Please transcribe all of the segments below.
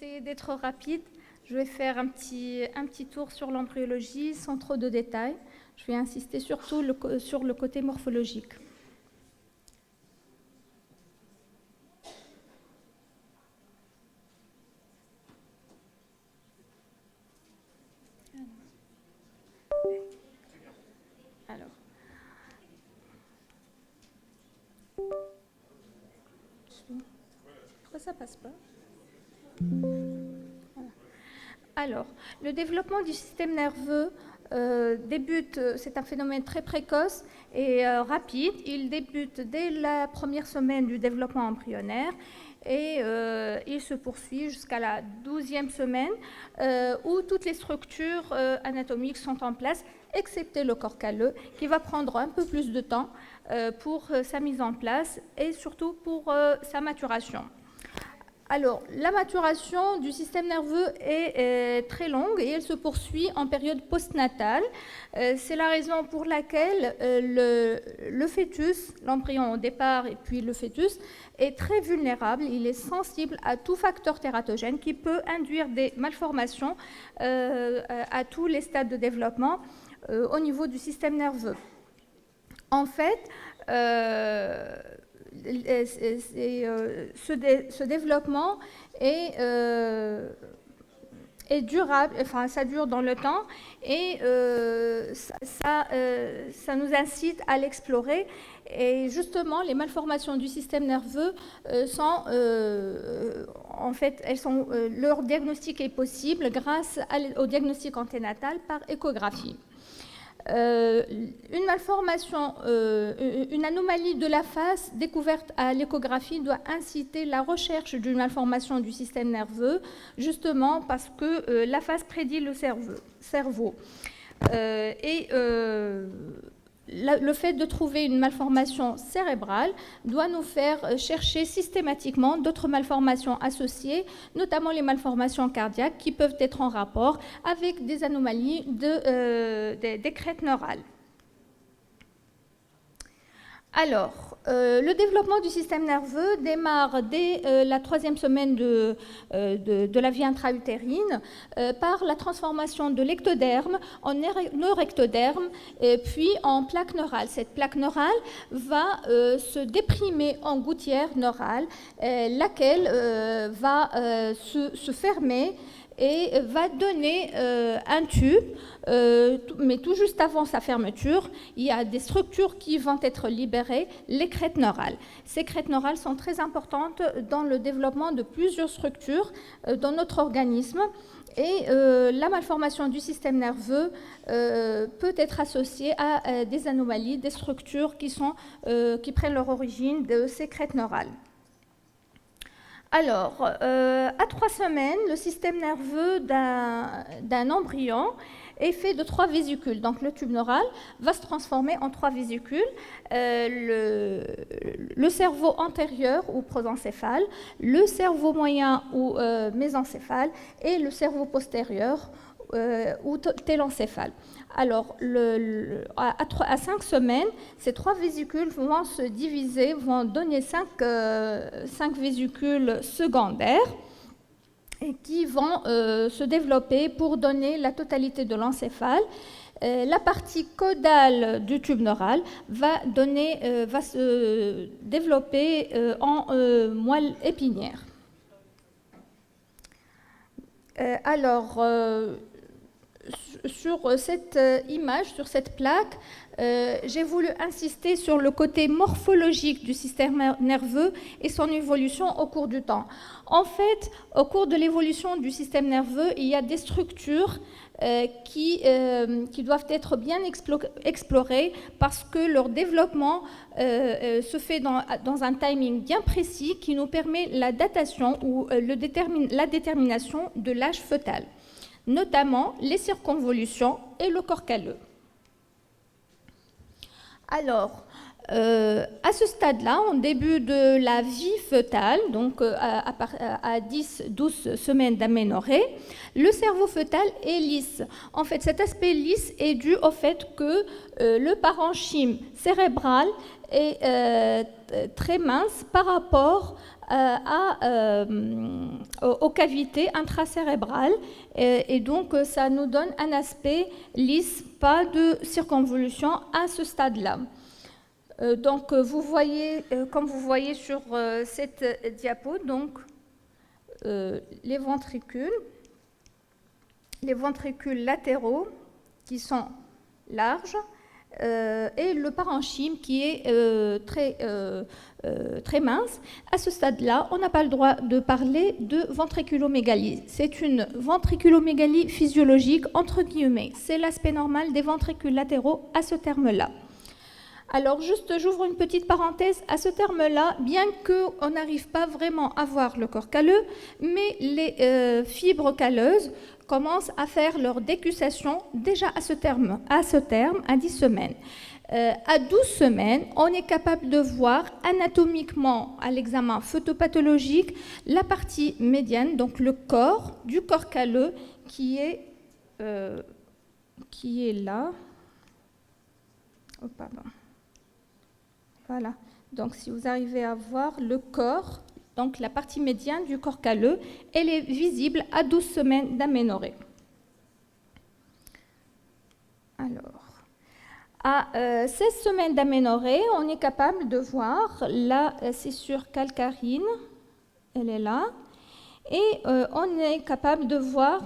essayer d'être rapide. Je vais faire un petit tour sur l'embryologie sans trop de détails. Je vais insister surtout sur le côté morphologique. Alors. Pourquoi ça passe pas ? Voilà. Alors, le développement du système nerveux débute, c'est un phénomène très précoce et rapide. Il débute dès la première semaine du développement embryonnaire et il se poursuit jusqu'à la 12e semaine où toutes les structures anatomiques sont en place, excepté le corps calleux, qui va prendre un peu plus de temps pour sa mise en place et surtout pour sa maturation. Alors, la maturation du système nerveux est très longue et elle se poursuit en période postnatale. C'est la raison pour laquelle le fœtus, l'embryon au départ et puis le fœtus, est très vulnérable. Il est sensible à tout facteur tératogène qui peut induire des malformations à tous les stades de développement au niveau du système nerveux. En fait, ce développement est durable, enfin ça dure dans le temps et ça nous incite à l'explorer. Et justement, les malformations du système nerveux sont, en fait, leur diagnostic est possible grâce au diagnostic anténatal par échographie. Une malformation, une anomalie de la face découverte à l'échographie doit inciter la recherche d'une malformation du système nerveux, justement parce que la face prédit le cerveau. Le fait de trouver une malformation cérébrale doit nous faire chercher systématiquement d'autres malformations associées, notamment les malformations cardiaques qui peuvent être en rapport avec des anomalies des crêtes neurales. Alors, le développement du système nerveux démarre dès la 3e semaine de la vie intra-utérine par la transformation de l'ectoderme en neurectoderme puis en plaque neurale. Cette plaque neurale va se déprimer en gouttière neurale, laquelle va se fermer et va donner un tube, mais tout juste avant sa fermeture, il y a des structures qui vont être libérées, les crêtes neurales. Ces crêtes neurales sont très importantes dans le développement de plusieurs structures dans notre organisme et la malformation du système nerveux peut être associée à des anomalies, des structures qui prennent leur origine de ces crêtes neurales. Alors, à 3 semaines, le système nerveux d'un embryon est fait de 3 vésicules. Donc, le tube neural va se transformer en 3 vésicules. Le cerveau antérieur ou prosencéphale, le cerveau moyen ou mésencéphale et le cerveau postérieur ou télencéphale. Alors, à 5 semaines, ces 3 vésicules vont se diviser, vont donner 5 vésicules secondaires et qui vont se développer pour donner la totalité de l'encéphale. La partie caudale du tube neural va se développer en moelle épinière. Sur cette image, sur cette plaque, j'ai voulu insister sur le côté morphologique du système nerveux et son évolution au cours du temps. En fait, au cours de l'évolution du système nerveux, il y a des structures qui doivent être bien explorées parce que leur développement se fait dans un timing bien précis qui nous permet la datation ou la détermination de l'âge fœtal, notamment les circonvolutions et le corps calleux. Alors, à ce stade-là, en début de la vie fœtale, donc à 10-12 semaines d'aménorrhée, le cerveau fœtal est lisse. En fait, cet aspect lisse est dû au fait que le parenchyme cérébral est très mince par rapport aux cavités intracérébrales et donc ça nous donne un aspect lisse, pas de circonvolution à ce stade-là. Donc vous voyez, comme vous voyez sur cette diapo, donc les ventricules latéraux qui sont larges et le parenchyme qui est très mince. À ce stade-là, on n'a pas le droit de parler de ventriculomégalie. C'est une ventriculomégalie physiologique, entre guillemets. C'est l'aspect normal des ventricules latéraux à ce terme-là. Alors, juste, j'ouvre une petite parenthèse. À ce terme-là, bien qu'on n'arrive pas vraiment à voir le corps calleux, mais les fibres calleuses commencent à faire leur décussation déjà à ce terme, à 10 semaines. À 12 semaines, on est capable de voir anatomiquement, à l'examen photopathologique, la partie médiane, donc le corps du corps calleux qui est là. Oh, pardon. Voilà. Donc, si vous arrivez à voir le corps, donc la partie médiane du corps calleux, elle est visible à 12 semaines d'aménorrhée. Alors, à 16 semaines d'aménorrhée, on est capable de voir la scissure calcarine, elle est là, et on est capable de voir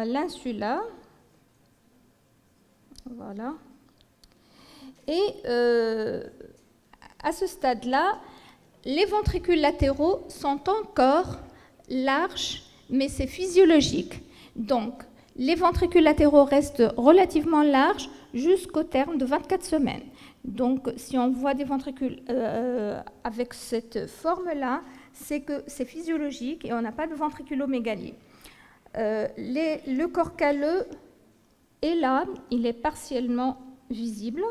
l'insula, voilà. Et à ce stade-là, les ventricules latéraux sont encore larges, mais c'est physiologique. Donc, les ventricules latéraux restent relativement larges jusqu'au terme de 24 semaines. Donc, si on voit des ventricules avec cette forme-là, c'est que c'est physiologique et on n'a pas de ventriculomégalie. Le corps calleux est là, il est partiellement visible.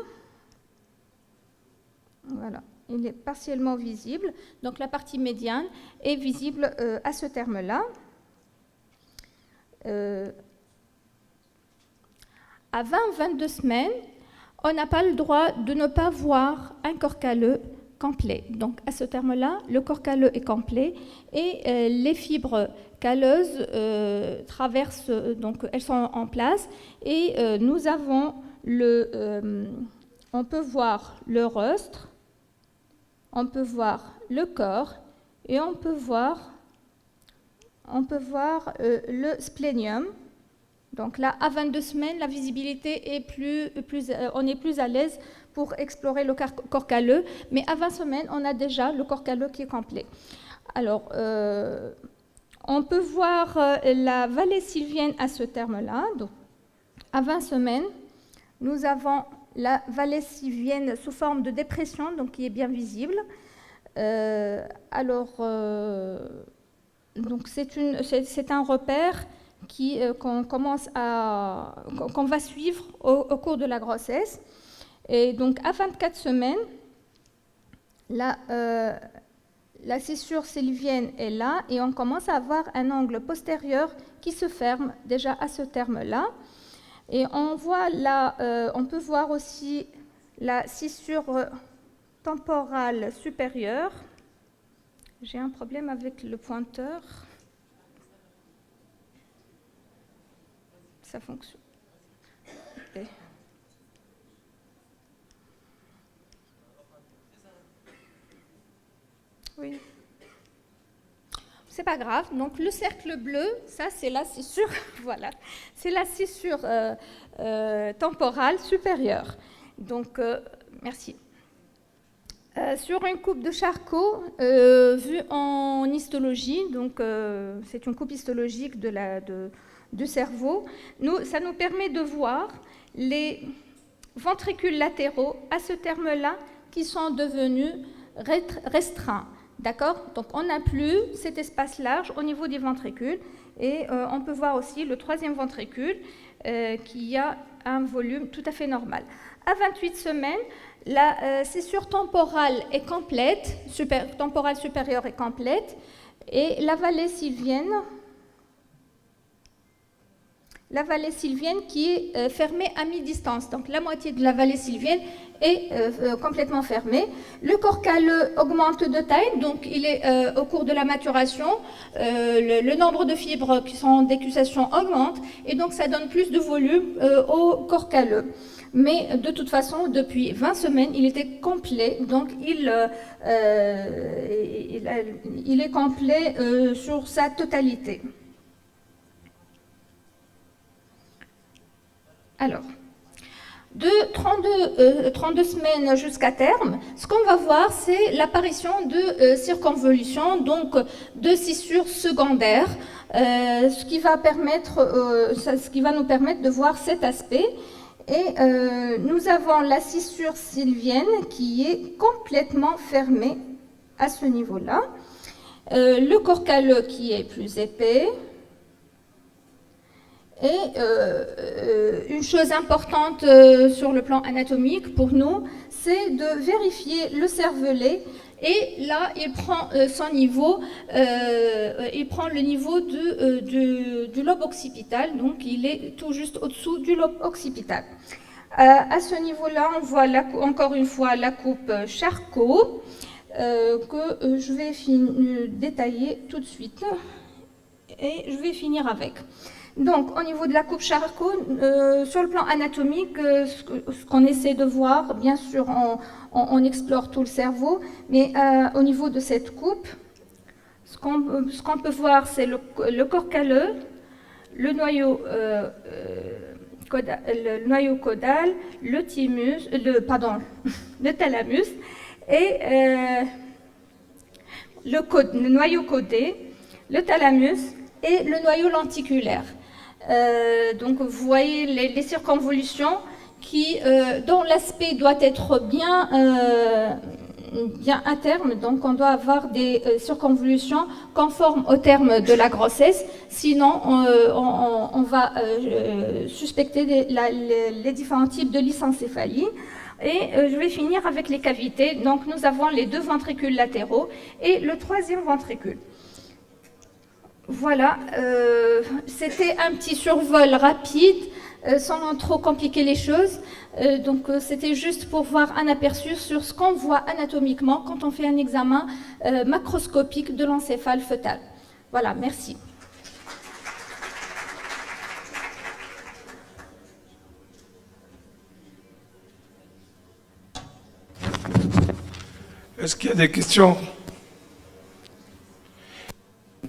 Voilà, il est partiellement visible. Donc la partie médiane est visible à ce terme-là. À 20-22 semaines, on n'a pas le droit de ne pas voir un corps calleux complet. Donc à ce terme-là, le corps calleux est complet et les fibres calleuses traversent, donc elles sont en place et nous avons on peut voir le rostre, on peut voir le corps et on peut voir le splénium. Donc là, à 22 semaines, la visibilité est on est plus à l'aise pour explorer le corps calleux, mais à 20 semaines, on a déjà le corps calleux qui est complet. Alors, on peut voir la vallée sylvienne à ce terme-là. Donc, à 20 semaines, nous avons la vallée sylvienne sous forme de dépression, donc qui est bien visible. Donc c'est un repère qu'on va suivre au cours de la grossesse. Et donc à 24 semaines, la scissure sylvienne est là et on commence à avoir un angle postérieur qui se ferme déjà à ce terme-là. Et on peut voir aussi la scissure temporale supérieure. J'ai un problème avec le pointeur. Ça fonctionne. Okay. Oui. C'est pas grave. Donc le cercle bleu, ça c'est la scissure, voilà, c'est la scissure temporale supérieure. Donc merci. Sur une coupe de Charcot vue en histologie, donc c'est une coupe histologique du cerveau, ça nous permet de voir les ventricules latéraux à ce terme-là qui sont devenus restreints. D'accord? Donc on n'a plus cet espace large au niveau des ventricules et on peut voir aussi le troisième ventricule qui a un volume tout à fait normal. À 28 semaines, la scissure temporale est complète, temporale supérieure est complète et la vallée sylvienne qui est fermée à mi-distance. Donc la moitié de la vallée sylvienne est complètement fermé. Le corps calleux augmente de taille, donc il est au cours de la maturation, le nombre de fibres qui sont en décussation augmente, et donc ça donne plus de volume au corps calleux. Mais de toute façon, depuis 20 semaines, il était complet, donc il est complet sur sa totalité. Alors, de 32 semaines jusqu'à terme, ce qu'on va voir, c'est l'apparition de circonvolutions, donc de scissures secondaires, ce qui va nous permettre de voir cet aspect. Et nous avons la scissure sylvienne qui est complètement fermée à ce niveau-là. Le corps calleux qui est plus épais. Et une chose importante sur le plan anatomique pour nous, c'est de vérifier le cervelet. Et là, il prend son niveau, il prend le niveau du lobe occipital, donc il est tout juste au-dessous du lobe occipital. À ce niveau-là, on voit encore une fois la coupe Charcot, que je vais détailler tout de suite, et je vais finir avec. Donc, au niveau de la coupe Charcot, sur le plan anatomique, ce qu'on essaie de voir, bien sûr, on explore tout le cerveau, mais au niveau de cette coupe, ce qu'on peut voir, c'est le corps calleux, le noyau caudal, le thalamus, et le noyau caudé, le thalamus et le noyau lenticulaire. Donc vous voyez les circonvolutions dont l'aspect doit être bien à terme, donc on doit avoir des circonvolutions conformes au terme de la grossesse, sinon on va suspecter les différents types de lysencéphalie. Et je vais finir avec les cavités. Donc nous avons les 2 ventricules latéraux et le 3e ventricule. Voilà, c'était un petit survol rapide, sans trop compliquer les choses. Donc c'était juste pour voir un aperçu sur ce qu'on voit anatomiquement quand on fait un examen macroscopique de l'encéphale fœtal. Voilà, merci. Est-ce qu'il y a des questions?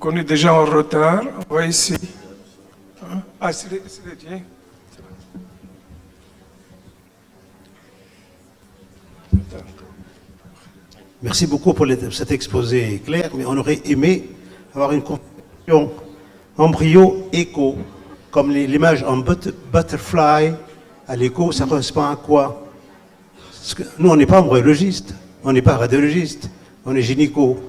On est déjà en retard. On va essayer. Ah, c'est les tiens. Merci beaucoup pour cet exposé clair, mais on aurait aimé avoir une conception embryo-écho, comme l'image en butterfly à l'écho, ça correspond à quoi? Parce que nous, on n'est pas embryologiste, on n'est pas radiologiste, on est gynéco.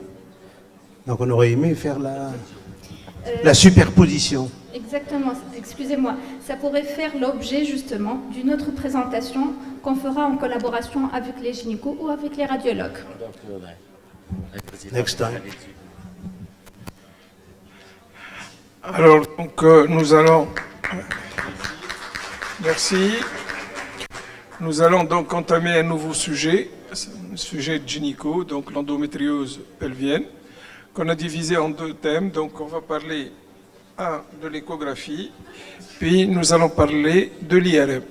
Donc on aurait aimé faire la superposition. Exactement, excusez-moi. Ça pourrait faire l'objet justement d'une autre présentation qu'on fera en collaboration avec les gynécos ou avec les radiologues. Next time. Alors, donc, nous allons... Merci. Nous allons donc entamer un nouveau sujet, un sujet de gynéco, donc l'endométriose pelvienne, qu'on a divisé en 2 thèmes. Donc on va parler de l'échographie, puis nous allons parler de l'IRM.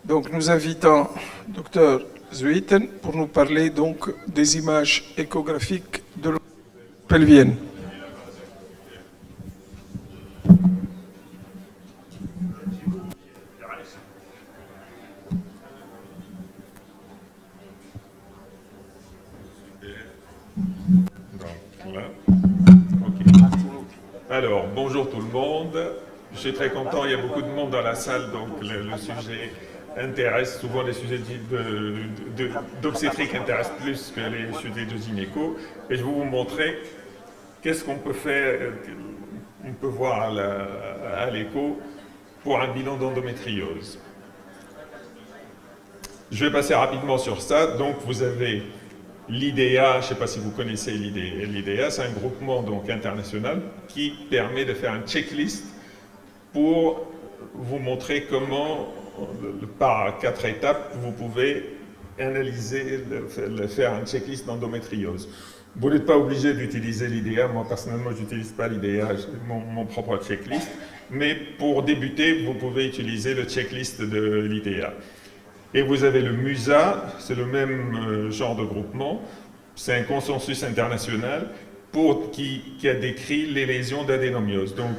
Donc nous invitons Dr Zuiten pour nous parler donc des images échographiques de l'endométriose pelvienne. Alors, bonjour tout le monde. Je suis très content, il y a beaucoup de monde dans la salle, donc le sujet intéresse souvent les sujets d'obstétrique intéressent plus que les sujets de gynéco. Et je vais vous montrer qu'est-ce qu'on peut faire, on peut voir à l'écho pour un bilan d'endométriose. Je vais passer rapidement sur ça. Donc vous avez l'IDEA, je ne sais pas si vous connaissez l'IDEA, c'est un groupement donc international qui permet de faire un checklist pour vous montrer comment, par 4 étapes, vous pouvez analyser, faire un checklist d'endométriose. Vous n'êtes pas obligé d'utiliser l'IDEA. Moi, personnellement, je n'utilise pas l'IDEA, j'ai mon propre checklist. Mais pour débuter, vous pouvez utiliser le checklist de l'IDEA. Et vous avez le MUSA, c'est le même genre de groupement. C'est un consensus international qui a décrit les lésions d'adénomiose. Donc,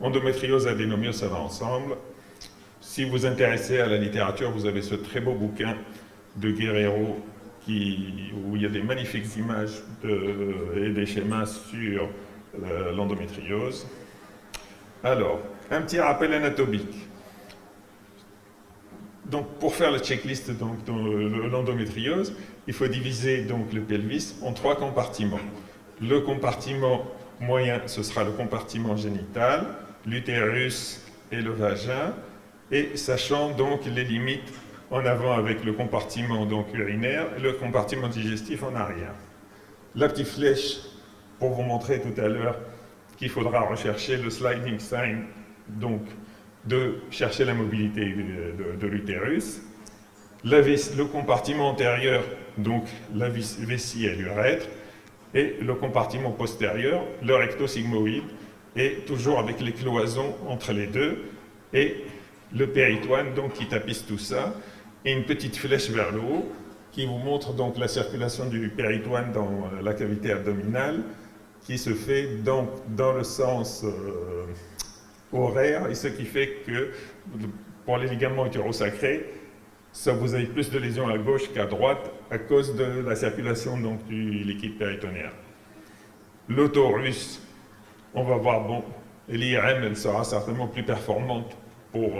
endométriose, adénomiose, ça va ensemble. Si vous vous intéressez à la littérature, vous avez ce très beau bouquin de Guerrero où il y a des magnifiques images et des schémas sur l'endométriose. Alors, un petit rappel anatomique. Donc, pour faire le checklist de l'endométriose, il faut diviser donc, le pelvis en 3 compartiments. Le compartiment moyen, ce sera le compartiment génital, l'utérus et le vagin, et sachant donc les limites en avant avec le compartiment donc, urinaire et le compartiment digestif en arrière. La petite flèche pour vous montrer tout à l'heure qu'il faudra rechercher le sliding sign, donc de chercher la mobilité de l'utérus. Le compartiment antérieur, donc la vessie et l'urètre, et le compartiment postérieur, le recto-sigmoïde, et toujours avec les cloisons entre les deux, et le péritoine donc, qui tapisse tout ça, et une petite flèche vers le haut qui vous montre donc la circulation du péritoine dans la cavité abdominale qui se fait dans le sens horaire, et ce qui fait que pour les ligaments utérosacrés, ça vous avez plus de lésions à gauche qu'à droite à cause de la circulation donc, du liquide péritonéal. L'autorus, on va voir, bon, l'IRM, elle sera certainement plus performante pour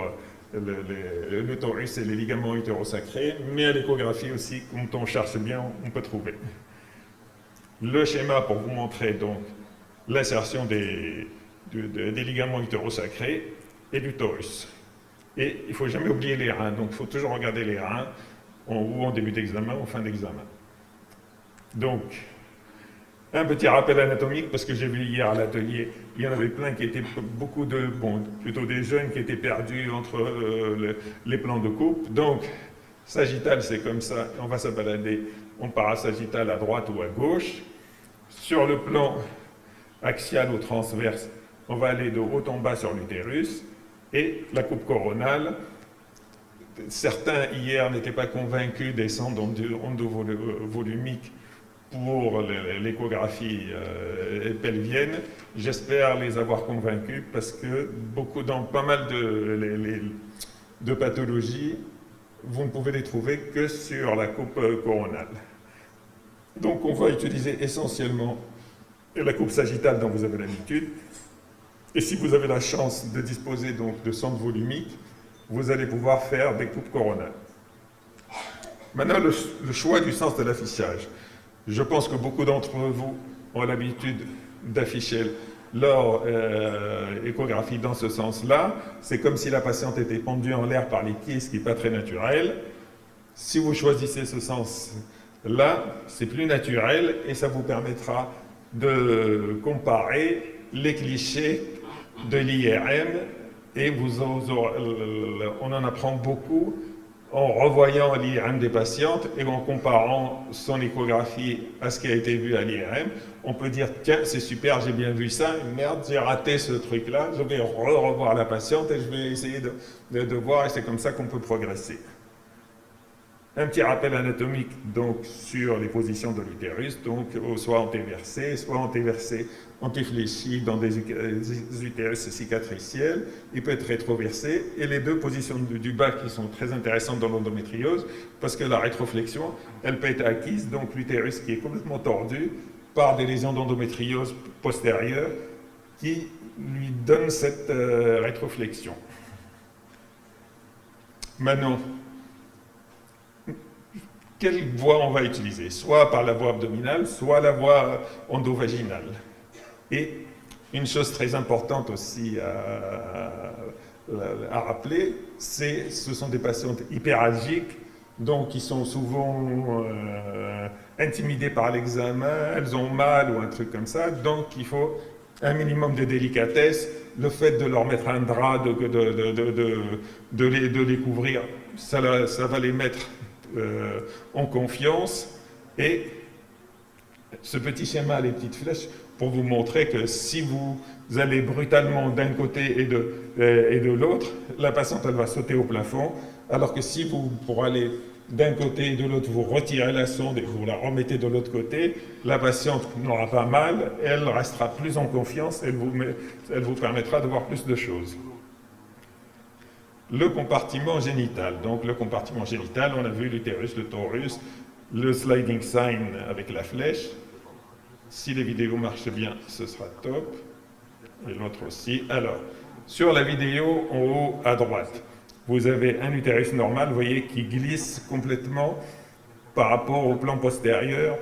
l'autorus et les ligaments utérosacrés, mais à l'échographie aussi, quand on cherche bien, on peut trouver. Le schéma pour vous montrer donc l'insertion des ligaments utérosacrés et du torus. Et il ne faut jamais oublier les reins, donc il faut toujours regarder les reins ou en début d'examen ou en fin d'examen. Donc, un petit rappel anatomique, parce que j'ai vu hier à l'atelier, il y en avait plein qui étaient plutôt des jeunes qui étaient perdus entre les plans de coupe. Donc, sagittal, c'est comme ça, on va se balader, on part à sagittal à droite ou à gauche. Sur le plan axial ou transverse, on va aller de haut en bas sur l'utérus. Et la coupe coronale, certains hier n'étaient pas convaincus des sondes endovolumiques pour l'échographie pelvienne. J'espère les avoir convaincus parce que dans pas mal de pathologies, vous ne pouvez les trouver que sur la coupe coronale. Donc on va utiliser essentiellement la coupe sagittale dont vous avez l'habitude. Et si vous avez la chance de disposer donc de sondes volumiques, vous allez pouvoir faire des coupes coronales. Maintenant, le choix du sens de l'affichage. Je pense que beaucoup d'entre vous ont l'habitude d'afficher leur échographie dans ce sens-là. C'est comme si la patiente était pendue en l'air par les pieds, ce qui n'est pas très naturel. Si vous choisissez ce sens-là, c'est plus naturel et ça vous permettra de comparer les clichés de l'IRM et on en apprend beaucoup en revoyant l'IRM des patientes et en comparant son échographie à ce qui a été vu à l'IRM. On peut dire, tiens, c'est super, j'ai bien vu ça, merde, j'ai raté ce truc-là, je vais revoir la patiente et je vais essayer de voir, et c'est comme ça qu'on peut progresser. Un petit rappel anatomique donc, sur les positions de l'utérus, donc soit antéversé, soit antifléchi dans des utérus cicatriciels. Il peut être rétroversé. Et les deux positions du bas qui sont très intéressantes dans l'endométriose, parce que la rétroflexion, elle peut être acquise, donc l'utérus qui est complètement tordu, par des lésions d'endométriose postérieures qui lui donnent cette rétroflexion. Maintenant, quelle voie on va utiliser? Soit par la voie abdominale, soit la voie endovaginale. Et une chose très importante aussi à rappeler, ce sont des patientes hyperalgiques, donc qui sont souvent intimidées par l'examen, elles ont mal ou un truc comme ça, donc il faut un minimum de délicatesse. Le fait de leur mettre un drap, de les couvrir, ça va les mettre en confiance. Et ce petit schéma, les petites flèches, pour vous montrer que si vous allez brutalement d'un côté et de l'autre, la patiente, elle va sauter au plafond, alors que si vous, pour aller d'un côté et de l'autre, vous retirez la sonde et vous la remettez de l'autre côté, la patiente n'aura pas mal, elle restera plus en confiance, elle vous permettra de voir plus de choses. Le compartiment génital. Donc le compartiment génital, on a vu l'utérus, le torus, le sliding sign avec la flèche. Si les vidéos marchent bien, ce sera top. Et l'autre aussi. Alors, sur la vidéo en haut à droite, vous avez un utérus normal, vous voyez, qui glisse complètement par rapport au plan postérieur.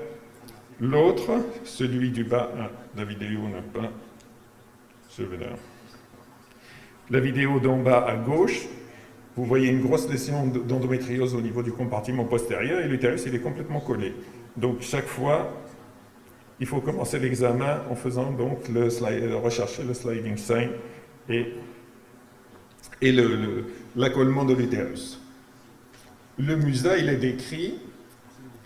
L'autre, celui du bas, la vidéo n'a pas. Je vais là. La vidéo d'en bas à gauche, vous voyez une grosse lésion d'endométriose au niveau du compartiment postérieur et l'utérus, il est complètement collé. Donc, chaque fois, il faut commencer l'examen en faisant donc rechercher le sliding sign et l'accollement de l'utérus. Le MUSA, il a décrit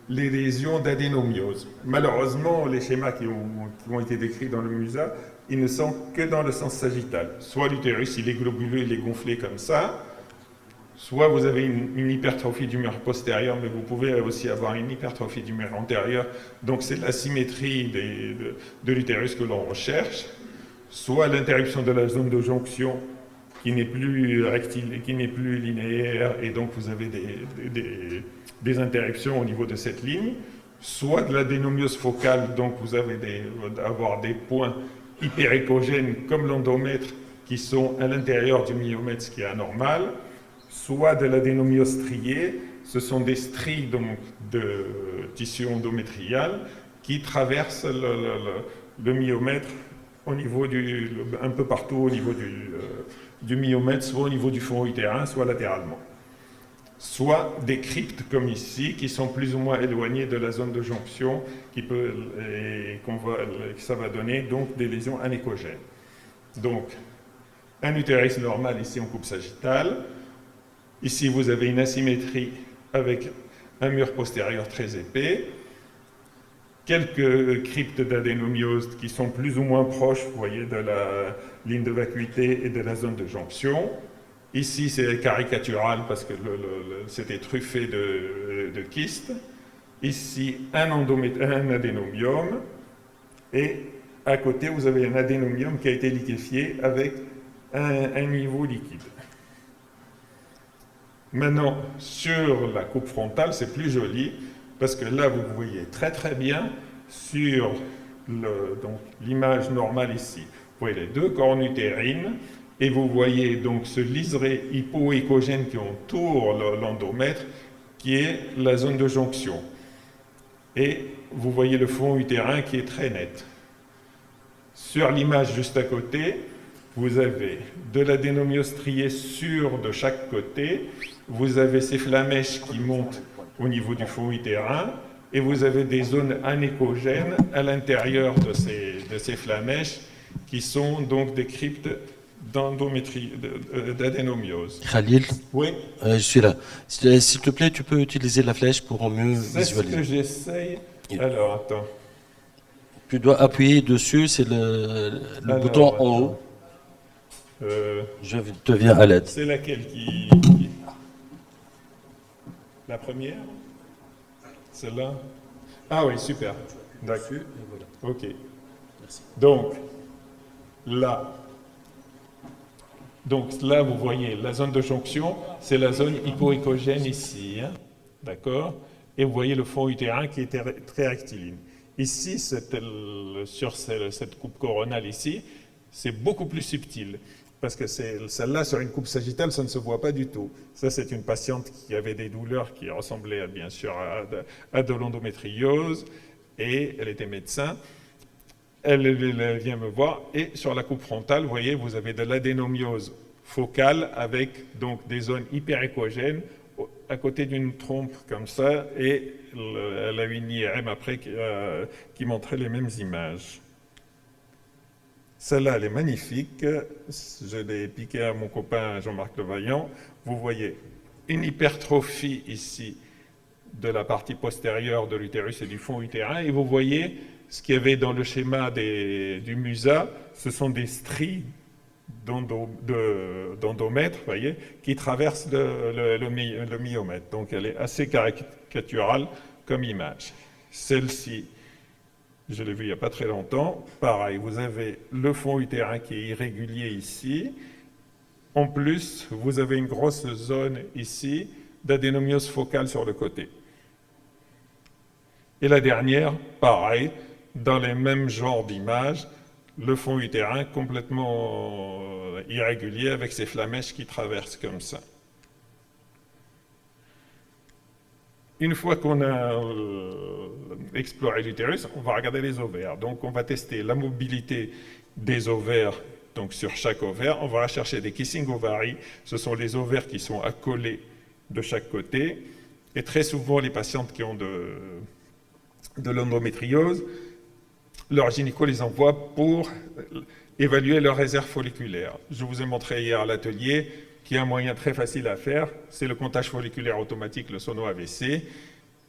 les lésions d'adénomiose. Malheureusement, les schémas qui ont été décrits dans le MUSA, ils ne sont que dans le sens sagittal. Soit l'utérus, il est globuleux, il est gonflé comme ça, soit vous avez une hypertrophie du mur postérieur, mais vous pouvez aussi avoir une hypertrophie du mur antérieur. Donc c'est l'asymétrie de l'utérus que l'on recherche. Soit l'interruption de la zone de jonction qui n'est plus rectiligne, qui n'est plus linéaire, et donc vous avez des interruptions au niveau de cette ligne. Soit de l'adénomiose focale, donc vous avez avoir des points hyperéchogènes comme l'endomètre qui sont à l'intérieur du myomètre, ce qui est anormal. Soit de l'adénomiose striée, ce sont des stries donc, de tissu endométrial qui traversent le myomètre au niveau un peu partout au niveau du myomètre, soit au niveau du fond utérin, soit latéralement. Soit des cryptes comme ici, qui sont plus ou moins éloignées de la zone de jonction, ça va donner donc des lésions anéchogènes. Donc, un utérus normal ici en coupe sagittale. Ici, vous avez une asymétrie avec un mur postérieur très épais, quelques cryptes d'adénomiose qui sont plus ou moins proches, vous voyez, de la ligne de vacuité et de la zone de jonction. Ici, c'est caricatural parce que c'était truffé de kystes. Ici, un adénomium. Et à côté, vous avez un adénomium qui a été liquéfié avec un niveau liquide. Maintenant, sur la coupe frontale, c'est plus joli, parce que là, vous voyez très très bien sur l'image normale ici. Vous voyez les deux cornes utérines, et vous voyez donc ce liseré hypoéchogène qui entoure l'endomètre, qui est la zone de jonction. Et vous voyez le fond utérin qui est très net. Sur l'image juste à côté, vous avez de l'adénomiose striée sûre de chaque côté, vous avez ces flamèches qui montent au niveau du fond utérin, et vous avez des zones anéchogènes à l'intérieur de ces flamèches, qui sont donc des cryptes d'adénomiose. Khalil, Oui, je suis là. S'il te plaît, tu peux utiliser la flèche pour mieux c'est ce que visualiser. j'essaye. Alors, attends. Tu dois appuyer dessus, c'est le Alors, bouton en attends. haut. Je te viens à l'aide. C'est laquelle qui... La première? Celle-là? Ah oui, super. D'accord. Ok. Donc, là, vous voyez, la zone de jonction, c'est la zone hypoéchogène ici. Hein? D'accord? Et vous voyez le fond utérin qui est très rectiligne. Ici, sur cette coupe coronale ici, c'est beaucoup plus subtil. Parce que celle-là, sur une coupe sagittale, ça ne se voit pas du tout. Ça, c'est une patiente qui avait des douleurs qui ressemblaient bien sûr à de l'endométriose, et elle était médecin. Elle vient me voir, et sur la coupe frontale, vous voyez, vous avez de l'adénomiose focale avec donc des zones hyperéchogènes à côté d'une trompe comme ça, et elle a une IRM après qui montrait les mêmes images. Celle-là, elle est magnifique. Je l'ai piquée à mon copain Jean-Marc Levaillant. Vous voyez une hypertrophie ici de la partie postérieure de l'utérus et du fond utérin. Et vous voyez ce qu'il y avait dans le schéma du MUSA, ce sont des stries d'endomètre, voyez, qui traversent le myomètre. Donc elle est assez caricaturale comme image. Celle-ci, je l'ai vue il n'y a pas très longtemps. Pareil, vous avez le fond utérin qui est irrégulier ici. En plus, vous avez une grosse zone ici d'adénomiose focale sur le côté. Et la dernière, pareil, dans les mêmes genres d'images, le fond utérin complètement irrégulier avec ces flamèches qui traversent comme ça. Une fois qu'on a exploré l'utérus, on va regarder les ovaires. Donc on va tester la mobilité des ovaires. Donc sur chaque ovaire, on va chercher des kissing ovaries. Ce sont les ovaires qui sont accolés de chaque côté. Et très souvent, les patientes qui ont de l'endométriose, leur gynéco les envoie pour évaluer leur réserve folliculaire. Je vous ai montré hier à l'atelier qu'il y a un moyen très facile à faire, c'est le comptage folliculaire automatique, le sono-AVC.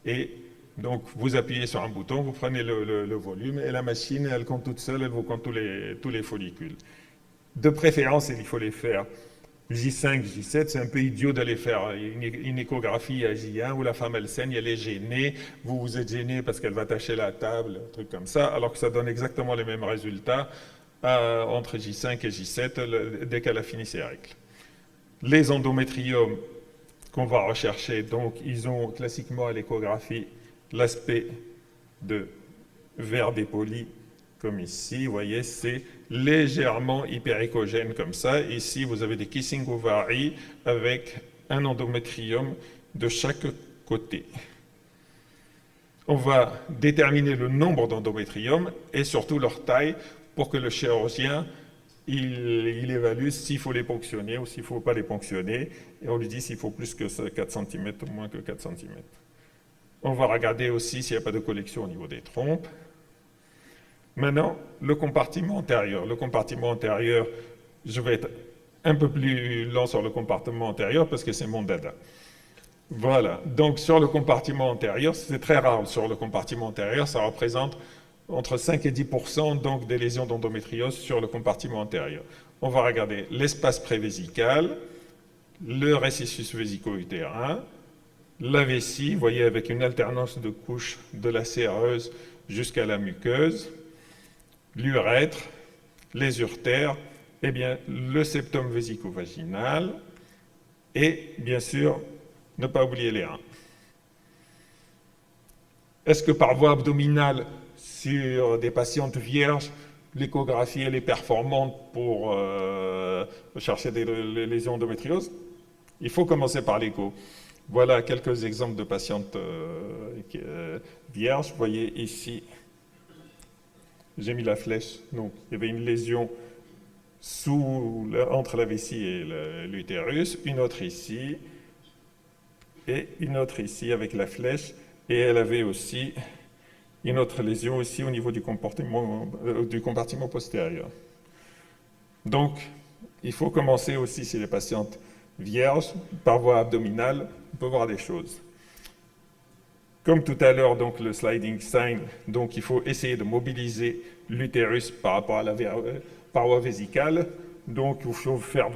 Et donc, vous appuyez sur un bouton, vous prenez le volume, et la machine, elle compte toute seule, elle vous compte tous les follicules. De préférence, il faut les faire J5, J7, c'est un peu idiot d'aller faire une échographie à J1 où la femme elle saigne, elle est gênée, vous êtes gêné parce qu'elle va tacher la table, un truc comme ça, alors que ça donne exactement les mêmes résultats entre J5 et J7 dès qu'elle a fini ses règles. Les endométriomes qu'on va rechercher, donc ils ont classiquement à l'échographie l'aspect de verre dépoli, comme ici, vous voyez, c'est légèrement hyperéchogène comme ça. Ici, vous avez des kissing ovaries avec un endométrium de chaque côté. On va déterminer le nombre d'endométriums et surtout leur taille pour que le chirurgien il évalue s'il faut les ponctionner ou s'il ne faut pas les ponctionner. Et on lui dit s'il faut plus que 4 cm ou moins que 4 cm. On va regarder aussi s'il n'y a pas de collection au niveau des trompes. Maintenant, le compartiment antérieur. Le compartiment antérieur, je vais être un peu plus lent sur le compartiment antérieur parce que c'est mon dada. Voilà, donc sur le compartiment antérieur, c'est très rare sur le compartiment antérieur, ça représente entre 5 et 10% donc des lésions d'endométriose sur le compartiment antérieur. On va regarder l'espace prévésical, le récissus vésico-utérin, la vessie, vous voyez avec une alternance de couches de la séreuse jusqu'à la muqueuse, l'urètre, les urtères, et bien le septum vésico-vaginal, et bien sûr, ne pas oublier les reins. Est-ce que par voie abdominale, sur des patientes vierges, l'échographie elle est performante pour chercher des lésions d'endométriose? Il faut commencer par l'écho. Voilà quelques exemples de patientes vierges. Vous voyez ici, j'ai mis la flèche. Donc, il y avait une lésion entre la vessie et l'utérus, une autre ici, et une autre ici avec la flèche. Et elle avait aussi une autre lésion aussi au niveau du compartiment postérieur. Donc, il faut commencer aussi chez les patientes vierges, par voie abdominale, on peut voir des choses. Comme tout à l'heure, donc le sliding sign, donc il faut essayer de mobiliser l'utérus par rapport à la paroi vésicale. Donc,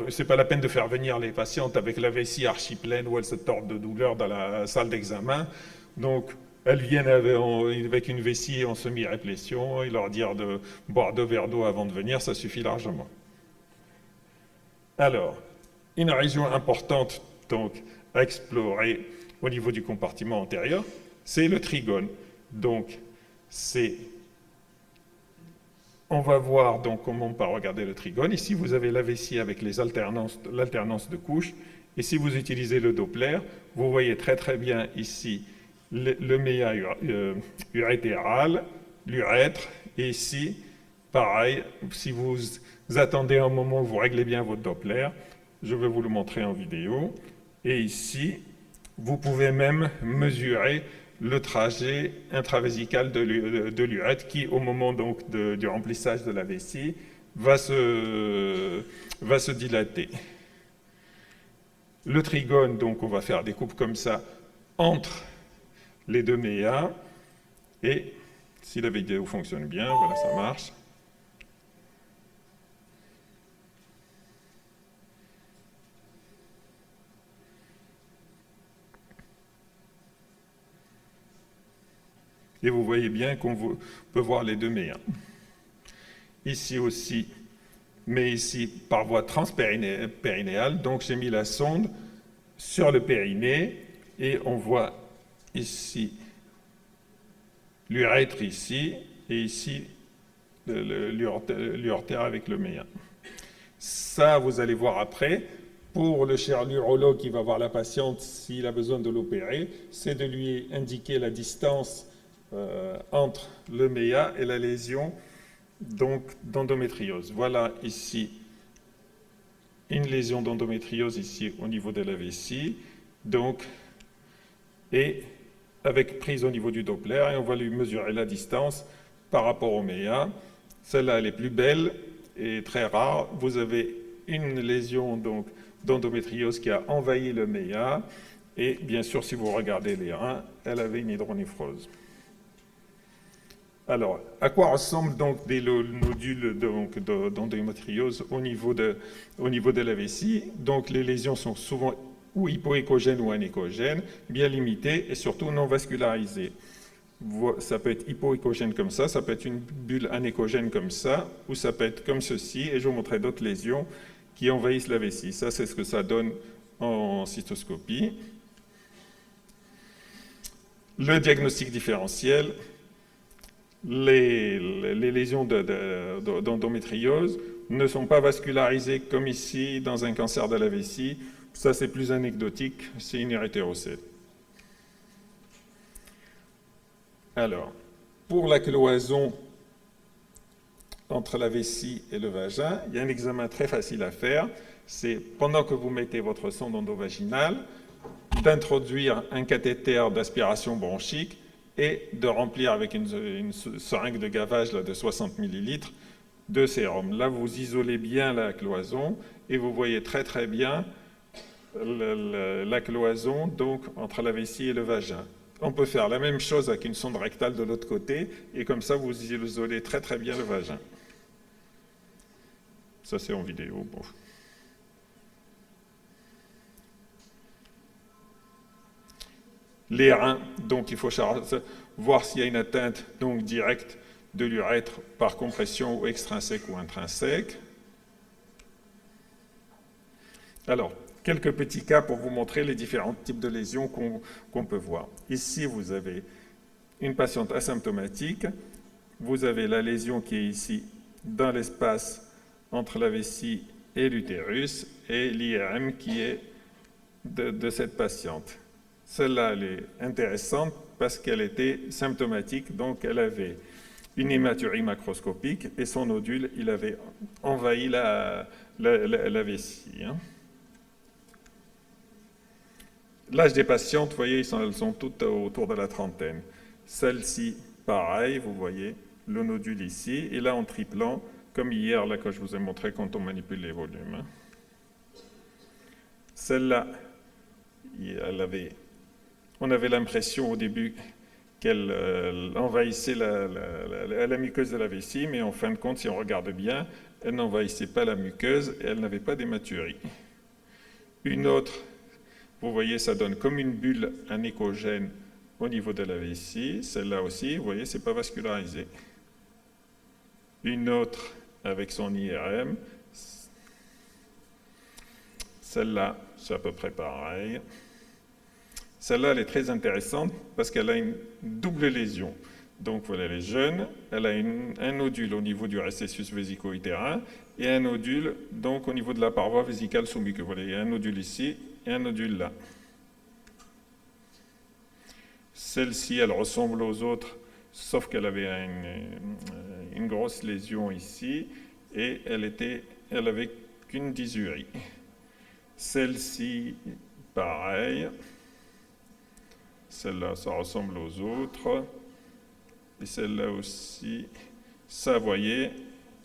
c'est pas la peine de faire venir les patientes avec la vessie archi-pleine où elles se tordent de douleur dans la salle d'examen. Donc, elles viennent avec une vessie en semi-réplétion et leur dire de boire 2 verres d'eau avant de venir, ça suffit largement. Alors, une région importante donc, à explorer au niveau du compartiment antérieur, c'est le trigone. Donc, on va voir donc comment on peut regarder le trigone. Ici, vous avez la vessie avec l'alternance de couches. Et si vous utilisez le Doppler, vous voyez très très bien ici le méa urétéral, l'urètre, et ici, pareil, si vous attendez un moment où vous réglez bien votre Doppler, je vais vous le montrer en vidéo, et ici, vous pouvez même mesurer le trajet intravésical de l'urètre qui, au moment donc du remplissage de la vessie, va se dilater. Le trigone, donc on va faire des coupes comme ça entre les deux méas, et si la vidéo fonctionne bien, voilà, ça marche. Et vous voyez bien qu'on peut voir les deux méas. Ici aussi, mais ici par voie transpérinéale, donc j'ai mis la sonde sur le périnée, et on voit ici l'urètre ici, et ici l'urtère avec le méa. Ça, vous allez voir après. Pour le chirurgologue qui va voir la patiente, s'il a besoin de l'opérer, c'est de lui indiquer la distance entre le méa et la lésion donc d'endométriose. Voilà ici une lésion d'endométriose ici au niveau de la vessie, donc, et avec prise au niveau du Doppler, et on va lui mesurer la distance par rapport au méa. Celle-là, elle est plus belle et très rare. Vous avez une lésion donc d'endométriose qui a envahi le méa, et bien sûr, si vous regardez les reins, elle avait une hydronéphrose. Alors, à quoi ressemblent donc des nodules d'endométriose au niveau de la vessie? Donc, les lésions sont souvent ou hypoéchogènes ou anéchogènes, bien limitées et surtout non vascularisées. Ça peut être hypoéchogène comme ça peut être une bulle anéchogène comme ça, ou ça peut être comme ceci, et je vous montrerai d'autres lésions qui envahissent la vessie. Ça, c'est ce que ça donne en cystoscopie. Le diagnostic différentiel. Les lésions d'endométriose ne sont pas vascularisées comme ici dans un cancer de la vessie. Ça, c'est plus anecdotique, c'est une urétérocèle. Alors, pour la cloison entre la vessie et le vagin, il y a un examen très facile à faire. C'est pendant que vous mettez votre sonde endovaginale, d'introduire un cathéter d'aspiration bronchique et de remplir avec une seringue de gavage là, de 60 ml de sérum. Là, vous isolez bien la cloison et vous voyez très très bien la cloison donc, entre la vessie et le vagin. On peut faire la même chose avec une sonde rectale de l'autre côté, et comme ça, vous isolez très très bien le vagin. Ça, c'est en vidéo. Bon. Les reins, donc il faut voir s'il y a une atteinte donc, directe de l'urètre par compression ou extrinsèque ou intrinsèque. Alors, quelques petits cas pour vous montrer les différents types de lésions qu'on peut voir. Ici, vous avez une patiente asymptomatique. Vous avez la lésion qui est ici dans l'espace entre la vessie et l'utérus, et l'IRM qui est de cette patiente. Celle-là, elle est intéressante parce qu'elle était symptomatique, donc elle avait une hématurie macroscopique et son nodule, il avait envahi la vessie. Hein. L'âge des patientes, vous voyez, elles sont toutes autour de la trentaine. Celle-ci, pareil, vous voyez, le nodule ici, et là en triplant, comme hier, là, que je vous ai montré quand on manipule les volumes. Hein. Celle-là, on avait l'impression au début qu'elle envahissait la muqueuse de la vessie, mais en fin de compte, si on regarde bien, elle n'envahissait pas la muqueuse et elle n'avait pas d'hématurie. Une autre, vous voyez, ça donne comme une bulle anéchogène au niveau de la vessie. Celle-là aussi, vous voyez, c'est pas vascularisé. Une autre avec son IRM. Celle-là, c'est à peu près pareil. Celle-là, elle est très intéressante parce qu'elle a une double lésion. Donc voilà, elle est jeune, elle a un nodule au niveau du récessus vésico-utérin et un nodule donc au niveau de la paroi vésicale sous-muqueuse. Voilà, il y a un nodule ici et un nodule là. Celle-ci, elle ressemble aux autres, sauf qu'elle avait une grosse lésion ici et elle avait qu'une dysurie. Celle-ci, pareil. Celle-là, ça ressemble aux autres. Et celle-là aussi. Ça, vous voyez,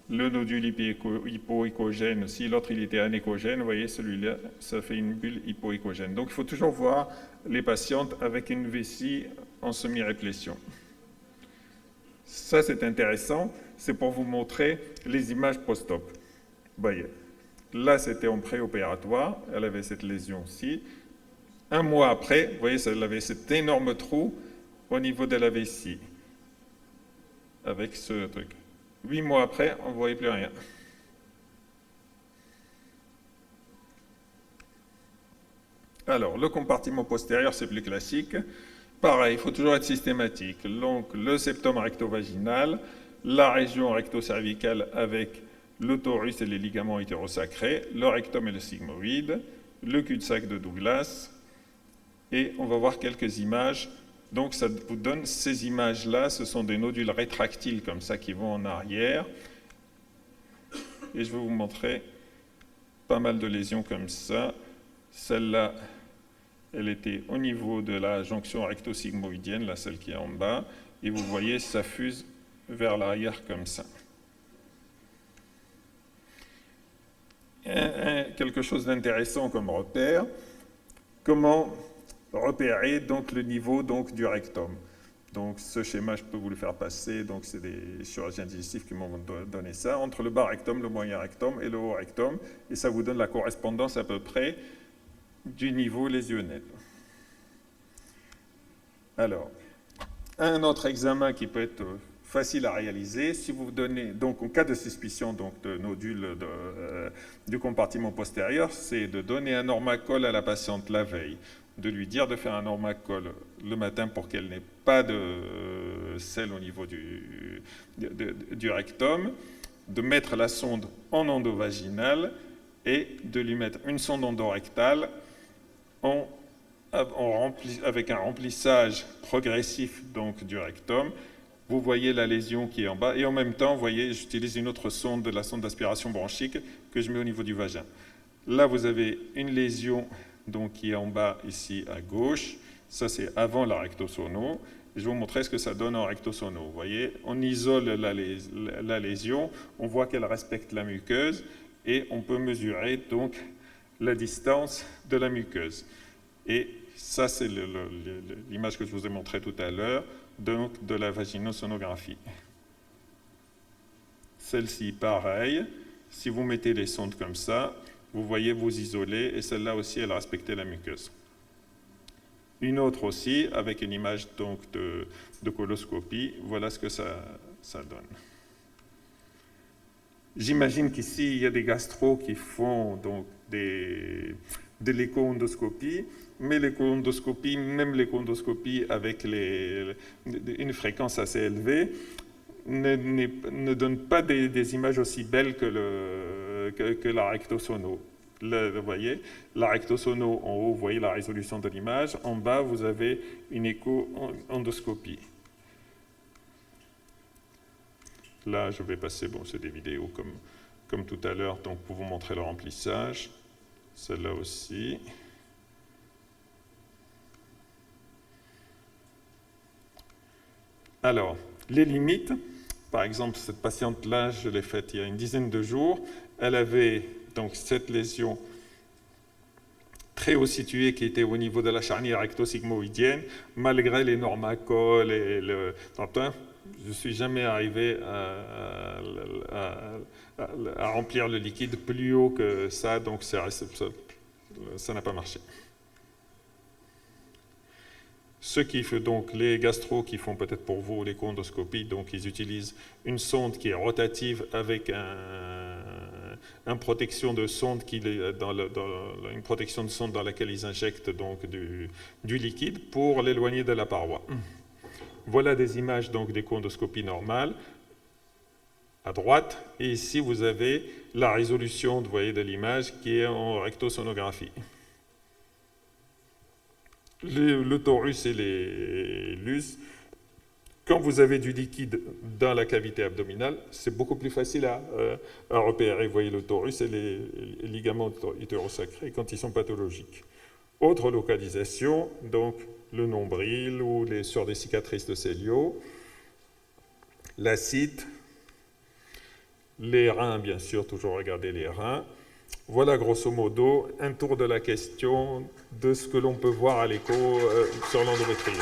le nodule hypoéchogène, si l'autre il était anéchogène, vous voyez, celui-là, ça fait une bulle hypoéchogène. Donc, il faut toujours voir les patientes avec une vessie en semi-réplétion. Ça, c'est intéressant. C'est pour vous montrer les images post-op. Vous voyez, là, c'était en préopératoire. Elle avait cette lésion-ci. Un mois après, vous voyez, elle avait cet énorme trou au niveau de la vessie. Avec ce truc. 8 mois après, on ne voyait plus rien. Alors, le compartiment postérieur, c'est plus classique. Pareil, il faut toujours être systématique. Donc, le septum rectovaginal, la région recto-cervicale avec l'utorus et les ligaments hétérosacrés, le rectum et le sigmoïde, le cul-de-sac de Douglas, et on va voir quelques images. Donc, ça vous donne ces images-là, ce sont des nodules rétractiles comme ça qui vont en arrière. Et je vais vous montrer pas mal de lésions comme ça. Celle-là, elle était au niveau de la jonction recto-sigmoïdienne, là, celle qui est en bas, et vous voyez, ça fuse vers l'arrière comme ça. Quelque chose d'intéressant comme repère, comment repérer donc le niveau donc, du rectum. Donc ce schéma, je peux vous le faire passer, donc c'est des chirurgiens digestifs qui m'ont donné ça, entre le bas rectum, le moyen rectum et le haut rectum, et ça vous donne la correspondance à peu près du niveau lésionnel. Alors, un autre examen qui peut être facile à réaliser, si vous donnez, donc en cas de suspicion donc, de nodule du compartiment postérieur, c'est de donner un normacol à la patiente la veille, de lui dire de faire un normacol le matin pour qu'elle n'ait pas de sel au niveau du rectum, de mettre la sonde en endovaginale et de lui mettre une sonde endorectale avec un remplissage progressif donc, du rectum. Vous voyez la lésion qui est en bas et en même temps, vous voyez, j'utilise une autre sonde, la sonde d'aspiration bronchique que je mets au niveau du vagin. Là, vous avez une lésion donc, qui est en bas ici à gauche. Ça, c'est avant la rectosono. Je vais vous montrer ce que ça donne en rectosono. Vous voyez, on isole la lésion, on voit qu'elle respecte la muqueuse et on peut mesurer donc la distance de la muqueuse. Et ça, c'est l'image que je vous ai montrée tout à l'heure, donc de la vaginosonographie. Celle-ci, pareil. Si vous mettez les sondes comme ça, vous voyez vous isoler, et celle-là aussi, elle a respecté la muqueuse. Une autre aussi, avec une image donc de coloscopie, voilà ce que ça donne. J'imagine qu'ici, il y a des gastros qui font donc de l'écho-endoscopie, mais l'écho-endoscopie, même l'écho-endoscopie avec une fréquence assez élevée, ne donne pas des images aussi belles que la rectosono. Là, vous voyez, la rectosono en haut, vous voyez la résolution de l'image. En bas, vous avez une écho-endoscopie. Là, je vais passer, bon, c'est des vidéos comme tout à l'heure, donc pour vous montrer le remplissage. Celle-là aussi. Alors, les limites, par exemple, cette patiente-là, je l'ai faite il y a une dizaine de jours. Elle avait donc cette lésion très haut située qui était au niveau de la charnière recto-sigmoïdienne, malgré les normacols et le tantin. Je ne suis jamais arrivé à remplir le liquide plus haut que ça, donc ça n'a pas marché. Ceux qui font donc les gastros qui font peut-être pour vous l'écho-endoscopie, donc ils utilisent une sonde qui est rotative avec une protection de sonde une protection de sonde dans laquelle ils injectent donc du liquide pour l'éloigner de la paroi. Voilà des images donc d'écho-endoscopie normale à droite, et ici vous avez la résolution, vous voyez, de l'image qui est en rectosonographie. Le torus et les lus, quand vous avez du liquide dans la cavité abdominale, c'est beaucoup plus facile à repérer. Vous voyez le torus et les ligaments hétérosacrés quand ils sont pathologiques. Autre localisation, donc le nombril ou sur des cicatrices de célio, l'acide, les reins, bien sûr, toujours regarder les reins. Voilà grosso modo un tour de la question de ce que l'on peut voir à l'écho sur l'endométriose.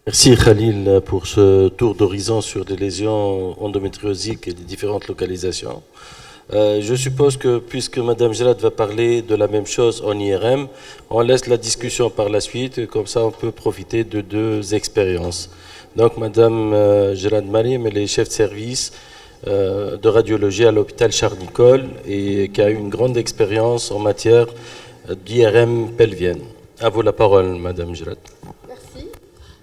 Merci Khalil pour ce tour d'horizon sur les lésions endométriosiques et les différentes localisations. Je suppose que puisque Madame Gelad va parler de la même chose en IRM, on laisse la discussion par la suite, comme ça on peut profiter de deux expériences. Donc Madame Gelad Marim, elle est chef de service de radiologie à l'hôpital Charles-Nicolle et qui a eu une grande expérience en matière d'IRM pelvienne. À vous la parole, Madame Gelad. Merci.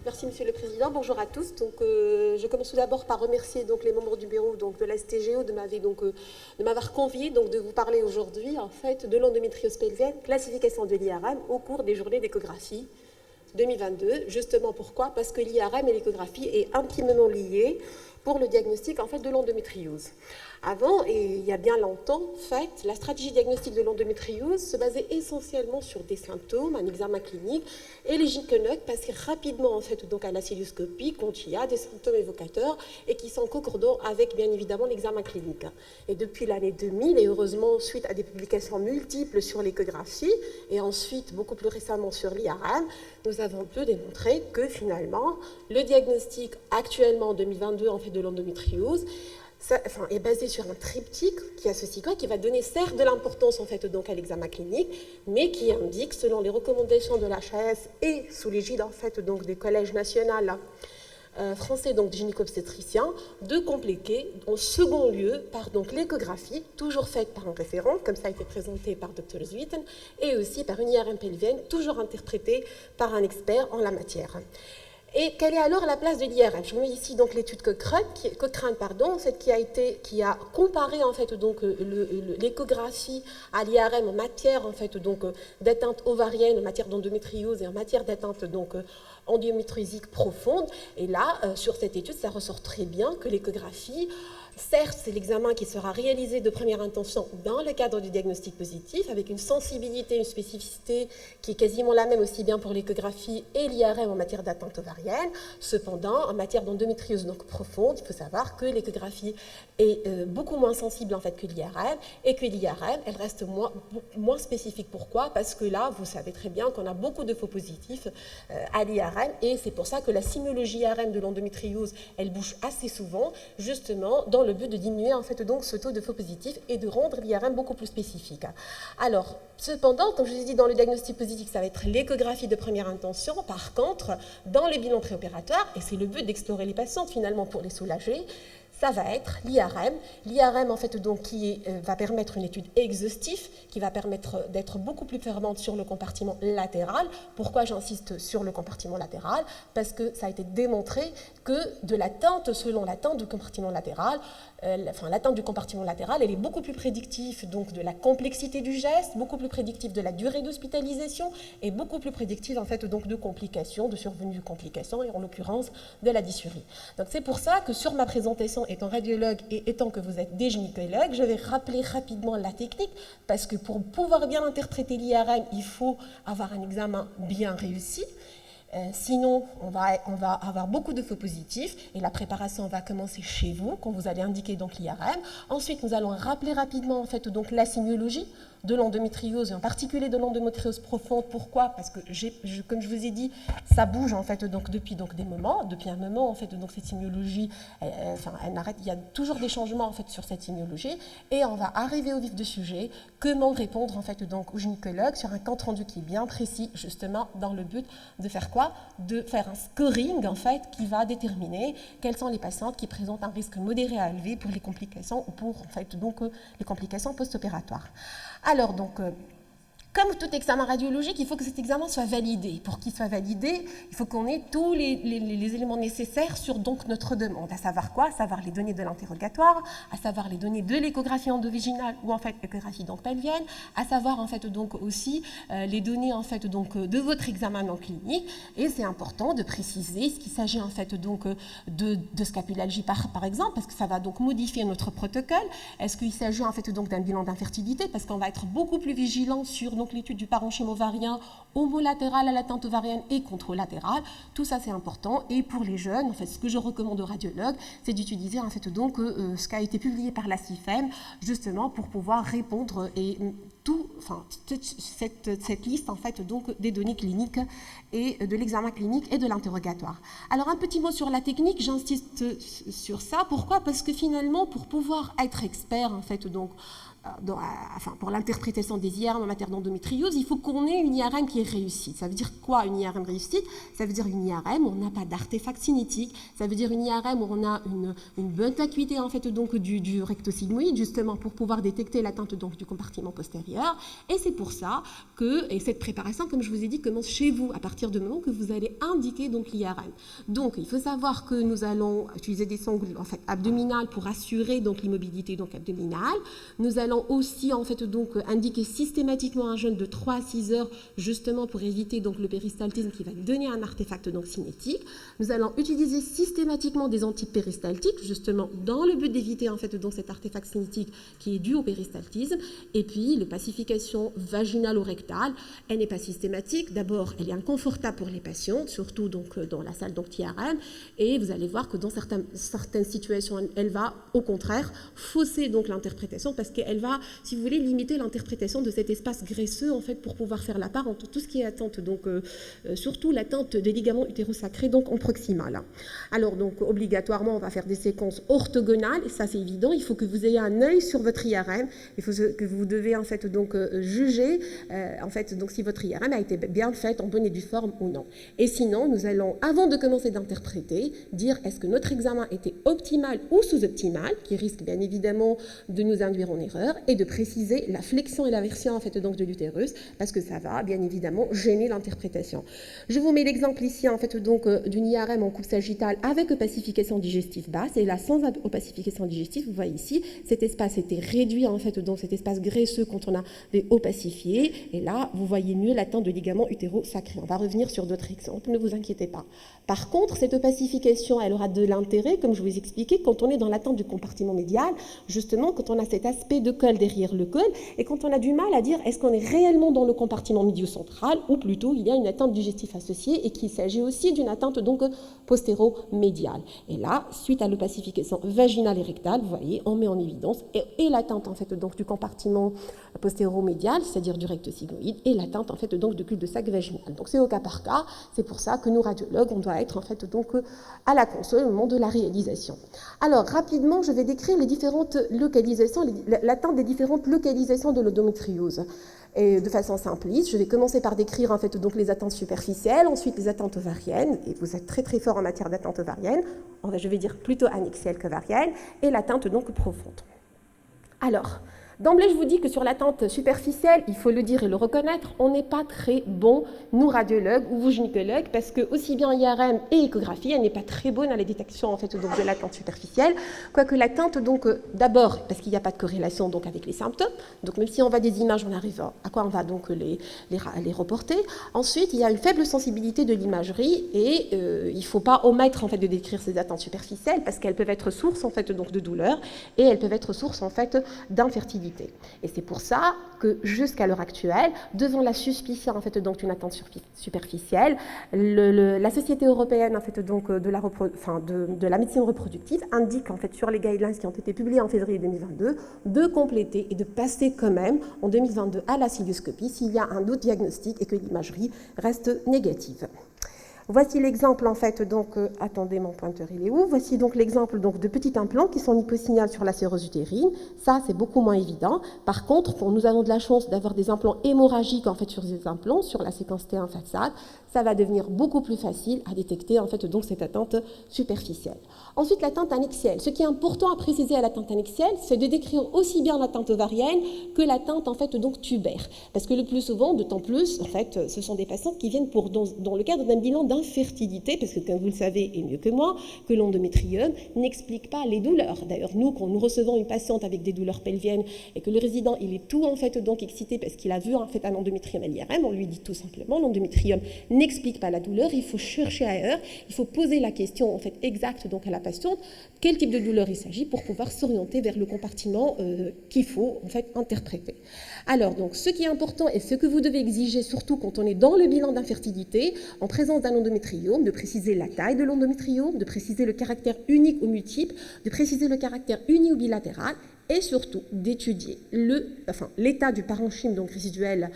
Merci, Monsieur le Président. Bonjour à tous. Donc, je commence tout d'abord par remercier donc, les membres du bureau donc, de la STGO de m'avoir convié donc, de vous parler aujourd'hui en fait, de l'endométriose pelvienne, classification de l'IRM au cours des journées d'échographie 2022. Justement, pourquoi? Parce que l'IRM et l'échographie est intimement liée pour le diagnostic en fait, de l'endométriose. Avant, et il y a bien longtemps, en fait, la stratégie diagnostique de l'endométriose se basait essentiellement sur des symptômes, un examen clinique, et les gynécologues passaient rapidement en fait, donc à la cystoscopie quand il y a des symptômes évocateurs et qui sont concordants avec bien évidemment l'examen clinique. Et depuis l'année 2000, et heureusement suite à des publications multiples sur l'échographie, et ensuite beaucoup plus récemment sur l'IRM, nous avons pu démontrer que finalement, le diagnostic actuellement en 2022 en fait, de l'endométriose est basé sur un triptyque qui associe quoi, qui va donner certes de l'importance en fait donc à l'examen clinique, mais qui indique selon les recommandations de l'HAS et sous l'égide en fait donc des collèges nationaux français donc des gynéco-obstétriciens de compléter en second lieu par donc l'échographie toujours faite par un référent comme ça a été présenté par Dr Zwitten et aussi par une IRM pelvienne toujours interprétée par un expert en la matière. Et quelle est alors la place de l'IRM? Je mets ici donc l'étude Cochrane, qui a comparé en fait donc l'échographie à l'IRM en matière en fait donc d'atteinte ovarienne, en matière d'endométriose et en matière d'atteinte donc endométriosique profonde. Et là, sur cette étude, ça ressort très bien que l'échographie, certes, c'est l'examen qui sera réalisé de première intention dans le cadre du diagnostic positif, avec une sensibilité, une spécificité qui est quasiment la même aussi bien pour l'échographie et l'IRM en matière d'atteinte ovarienne. Cependant, en matière d'endométriose donc profonde, il faut savoir que l'échographie est beaucoup moins sensible en fait que l'IRM, et que l'IRM, elle reste moins spécifique. Pourquoi? Parce que là, vous savez très bien qu'on a beaucoup de faux positifs à l'IRM, et c'est pour ça que la symiologie IRM de l'endométriose, elle bouge assez souvent, justement, dans le but de diminuer en fait donc ce taux de faux positifs et de rendre l'IRM beaucoup plus spécifique. Alors, cependant, comme je vous ai dit, dans le diagnostic positif, ça va être l'échographie de première intention. Par contre, dans les bilans préopératoires, et c'est le but d'explorer les patientes finalement pour les soulager, ça va être l'IRM. L'IRM, en fait, donc, va permettre une étude exhaustive, qui va permettre d'être beaucoup plus fervente sur le compartiment latéral. Pourquoi j'insiste sur le compartiment latéral? Parce que ça a été démontré que de l'atteinte, selon l'atteinte du compartiment latéral, l'atteinte du compartiment latéral, elle est beaucoup plus prédictive donc, de la complexité du geste, beaucoup plus prédictive de la durée d'hospitalisation et beaucoup plus prédictive en fait, donc, de complications, de survenue de complications, et en l'occurrence de la dysurie. Donc c'est pour ça que sur ma présentation, étant radiologue et étant que vous êtes des gynécologues, je vais rappeler rapidement la technique, parce que pour pouvoir bien interpréter l'IRM, il faut avoir un examen bien réussi. Sinon, on va avoir beaucoup de faux positifs et la préparation va commencer chez vous quand vous allez indiquer donc l'IRM. Ensuite, nous allons rappeler rapidement en fait donc la sémiologie de l'endométriose et en particulier de l'endométriose profonde. Pourquoi? Parce que comme je vous ai dit, ça bouge en fait donc depuis un moment en fait donc cette sémiologie, elle n'arrête. Il y a toujours des changements en fait sur cette sémiologie et on va arriver au vif du sujet. Comment répondre en fait donc au gynécologue sur un compte rendu qui est bien précis, justement dans le but de faire quoi? De faire un scoring en fait qui va déterminer quelles sont les patientes qui présentent un risque modéré à élevé pour les complications ou pour en fait donc les complications post-opératoires. Alors donc comme tout examen radiologique, il faut que cet examen soit validé. Pour qu'il soit validé, il faut qu'on ait tous les éléments nécessaires sur donc, notre demande. À savoir quoi? À savoir les données de l'interrogatoire, à savoir les données de l'échographie endovaginale ou en fait l'échographie donc pelvienne, à savoir en fait donc aussi les données en fait donc de votre examen non clinique. Et c'est important de préciser ce qu'il s'agit en fait donc de scapulalgie par exemple, parce que ça va donc modifier notre protocole. Est-ce qu'il s'agit en fait donc d'un bilan d'infertilité, parce qu'on va être beaucoup plus vigilant sur donc l'étude du parenchyme ovarien homolatéral à l'atteinte ovarienne et contralatérale. Tout ça c'est important, et pour les jeunes, en fait, ce que je recommande aux radiologues, c'est d'utiliser en fait donc ce qui a été publié par la CIFEM, justement pour pouvoir répondre et cette liste en fait donc des données cliniques et de l'examen clinique et de l'interrogatoire. Alors un petit mot sur la technique, j'insiste sur ça. Pourquoi? Parce que finalement, pour pouvoir être expert en fait donc pour l'interprétation des IRM en matière d'endométriose, il faut qu'on ait une IRM qui est réussie. Ça veut dire quoi une IRM réussite? Ça veut dire une IRM où on n'a pas d'artefact cinétique, ça veut dire une IRM où on a une bonne acuité en fait donc du rectosigmoïde, justement pour pouvoir détecter l'atteinte donc du compartiment postérieur. Et c'est pour ça que cette préparation, comme je vous ai dit, commence chez vous à partir du moment que vous allez indiquer donc l'IRM. Donc il faut savoir que nous allons utiliser des sangles en fait abdominales pour assurer donc l'immobilité donc abdominale. Nous allons aussi en fait donc indiquer systématiquement un jeûne de 3 à 6 heures justement pour éviter donc le péristaltisme qui va donner un artefact donc cinétique. Nous allons utiliser systématiquement des antipéristaltiques justement dans le but d'éviter en fait donc cet artefact cinétique qui est dû au péristaltisme. Et puis la pacification vaginale ou rectale, elle n'est pas systématique. D'abord, elle est inconfortable pour les patients, surtout donc dans la salle d'IRM, et vous allez voir que dans certaines situations, elle va au contraire fausser donc l'interprétation parce qu'elle va, si vous voulez, limiter l'interprétation de cet espace graisseux en fait pour pouvoir faire la part entre tout ce qui est attente, donc surtout l'atteinte des ligaments utérosacrés donc en proximal. Alors donc obligatoirement on va faire des séquences orthogonales et ça c'est évident, il faut que vous ayez un œil sur votre IRM, il faut que vous devez en fait donc juger en fait donc si votre IRM a été bien faite en bonne et due forme ou non. Et sinon nous allons avant de commencer d'interpréter dire est-ce que notre examen était optimal ou sous-optimal, qui risque bien évidemment de nous induire en erreur, et de préciser la flexion et la version en fait donc de l'utérus parce que ça va bien évidemment gêner l'interprétation. Je vous mets l'exemple ici en fait donc d'une IRM en coupe sagittale avec opacification digestive basse et là sans opacification digestive, vous voyez ici cet espace était réduit en fait donc cet espace graisseux quand on avait opacifié et là vous voyez mieux l'atteinte de ligaments utérosacrés. On va revenir sur d'autres exemples, ne vous inquiétez pas. Par contre, cette opacification elle aura de l'intérêt comme je vous ai expliqué quand on est dans l'atteinte du compartiment médial, justement quand on a cet aspect de col derrière le col et quand on a du mal à dire est-ce qu'on est réellement dans le compartiment médio-central ou plutôt il y a une atteinte digestive associée et qu'il s'agit aussi d'une atteinte donc postéro-médiale. Et là, suite à l'opacification vaginale et rectale, vous voyez, on met en évidence et l'atteinte en fait donc du compartiment postéro-médial, c'est-à-dire du rectosigmoïde, et l'atteinte en fait donc de cul-de-sac vaginal. Donc c'est au cas par cas, c'est pour ça que nous radiologues, on doit être en fait donc à la console au moment de la réalisation. Alors rapidement, je vais décrire les différentes localisations, l'atteinte des différentes localisations de l'endométriose. Et de façon simpliste, je vais commencer par décrire en fait donc les atteintes superficielles, ensuite les atteintes ovariennes, et vous êtes très très fort en matière d'atteinte ovarienne, je vais dire plutôt annexielle qu'ovarienne, et l'atteinte donc profonde. Alors, d'emblée, je vous dis que sur l'atteinte superficielle, il faut le dire et le reconnaître, on n'est pas très bon, nous radiologues ou vous gynécologues, parce que aussi bien IRM et échographie, elle n'est pas très bonne à la détection en fait donc de l'atteinte superficielle, quoique l'atteinte donc d'abord parce qu'il n'y a pas de corrélation donc avec les symptômes, donc même si on voit des images, on arrive à quoi on va donc les reporter. Ensuite, il y a une faible sensibilité de l'imagerie et il ne faut pas omettre en fait de décrire ces atteintes superficielles parce qu'elles peuvent être source en fait donc de douleur et elles peuvent être source en fait d'infertilité. Et c'est pour ça que jusqu'à l'heure actuelle, devant la suspicion en fait donc d'une atteinte superficielle, la Société européenne en fait donc de la médecine reproductive indique en fait sur les guidelines qui ont été publiés en février 2022 de compléter et de passer quand même en 2022 à la cilioscopie s'il y a un doute diagnostique et que l'imagerie reste négative. Voici l'exemple en fait donc attendez mon pointeur il est où? Voici donc l'exemple donc de petits implants qui sont hyposignales sur la sérose utérine. Ça c'est beaucoup moins évident. Par contre, nous avons de la chance d'avoir des implants hémorragiques en fait sur ces implants sur la séquence T1 façade. Ça va devenir beaucoup plus facile à détecter en fait donc cette atteinte superficielle. Ensuite, l'atteinte annexielle. Ce qui est important à préciser à l'atteinte annexielle, c'est de décrire aussi bien l'atteinte ovarienne que l'atteinte en fait donc tubaire, parce que le plus souvent, d'autant plus en fait, ce sont des patientes qui viennent dans le cadre d'un bilan d'infertilité, parce que comme vous le savez et mieux que moi, que l'endométriome n'explique pas les douleurs. D'ailleurs, nous, quand nous recevons une patiente avec des douleurs pelviennes et que le résident il est tout en fait donc excité parce qu'il a vu en fait un endométriome à l'IRM, on lui dit tout simplement l'endométriome n'explique pas la douleur, il faut chercher ailleurs, il faut poser la question en fait exacte donc à la patiente, quel type de douleur il s'agit pour pouvoir s'orienter vers le compartiment qu'il faut en fait interpréter. Alors donc ce qui est important et ce que vous devez exiger surtout quand on est dans le bilan d'infertilité en présence d'un endométriome, de préciser la taille de l'endométriome, de préciser le caractère unique ou multiple, de préciser le caractère uni ou bilatéral et surtout d'étudier l'état du parenchyme donc résiduel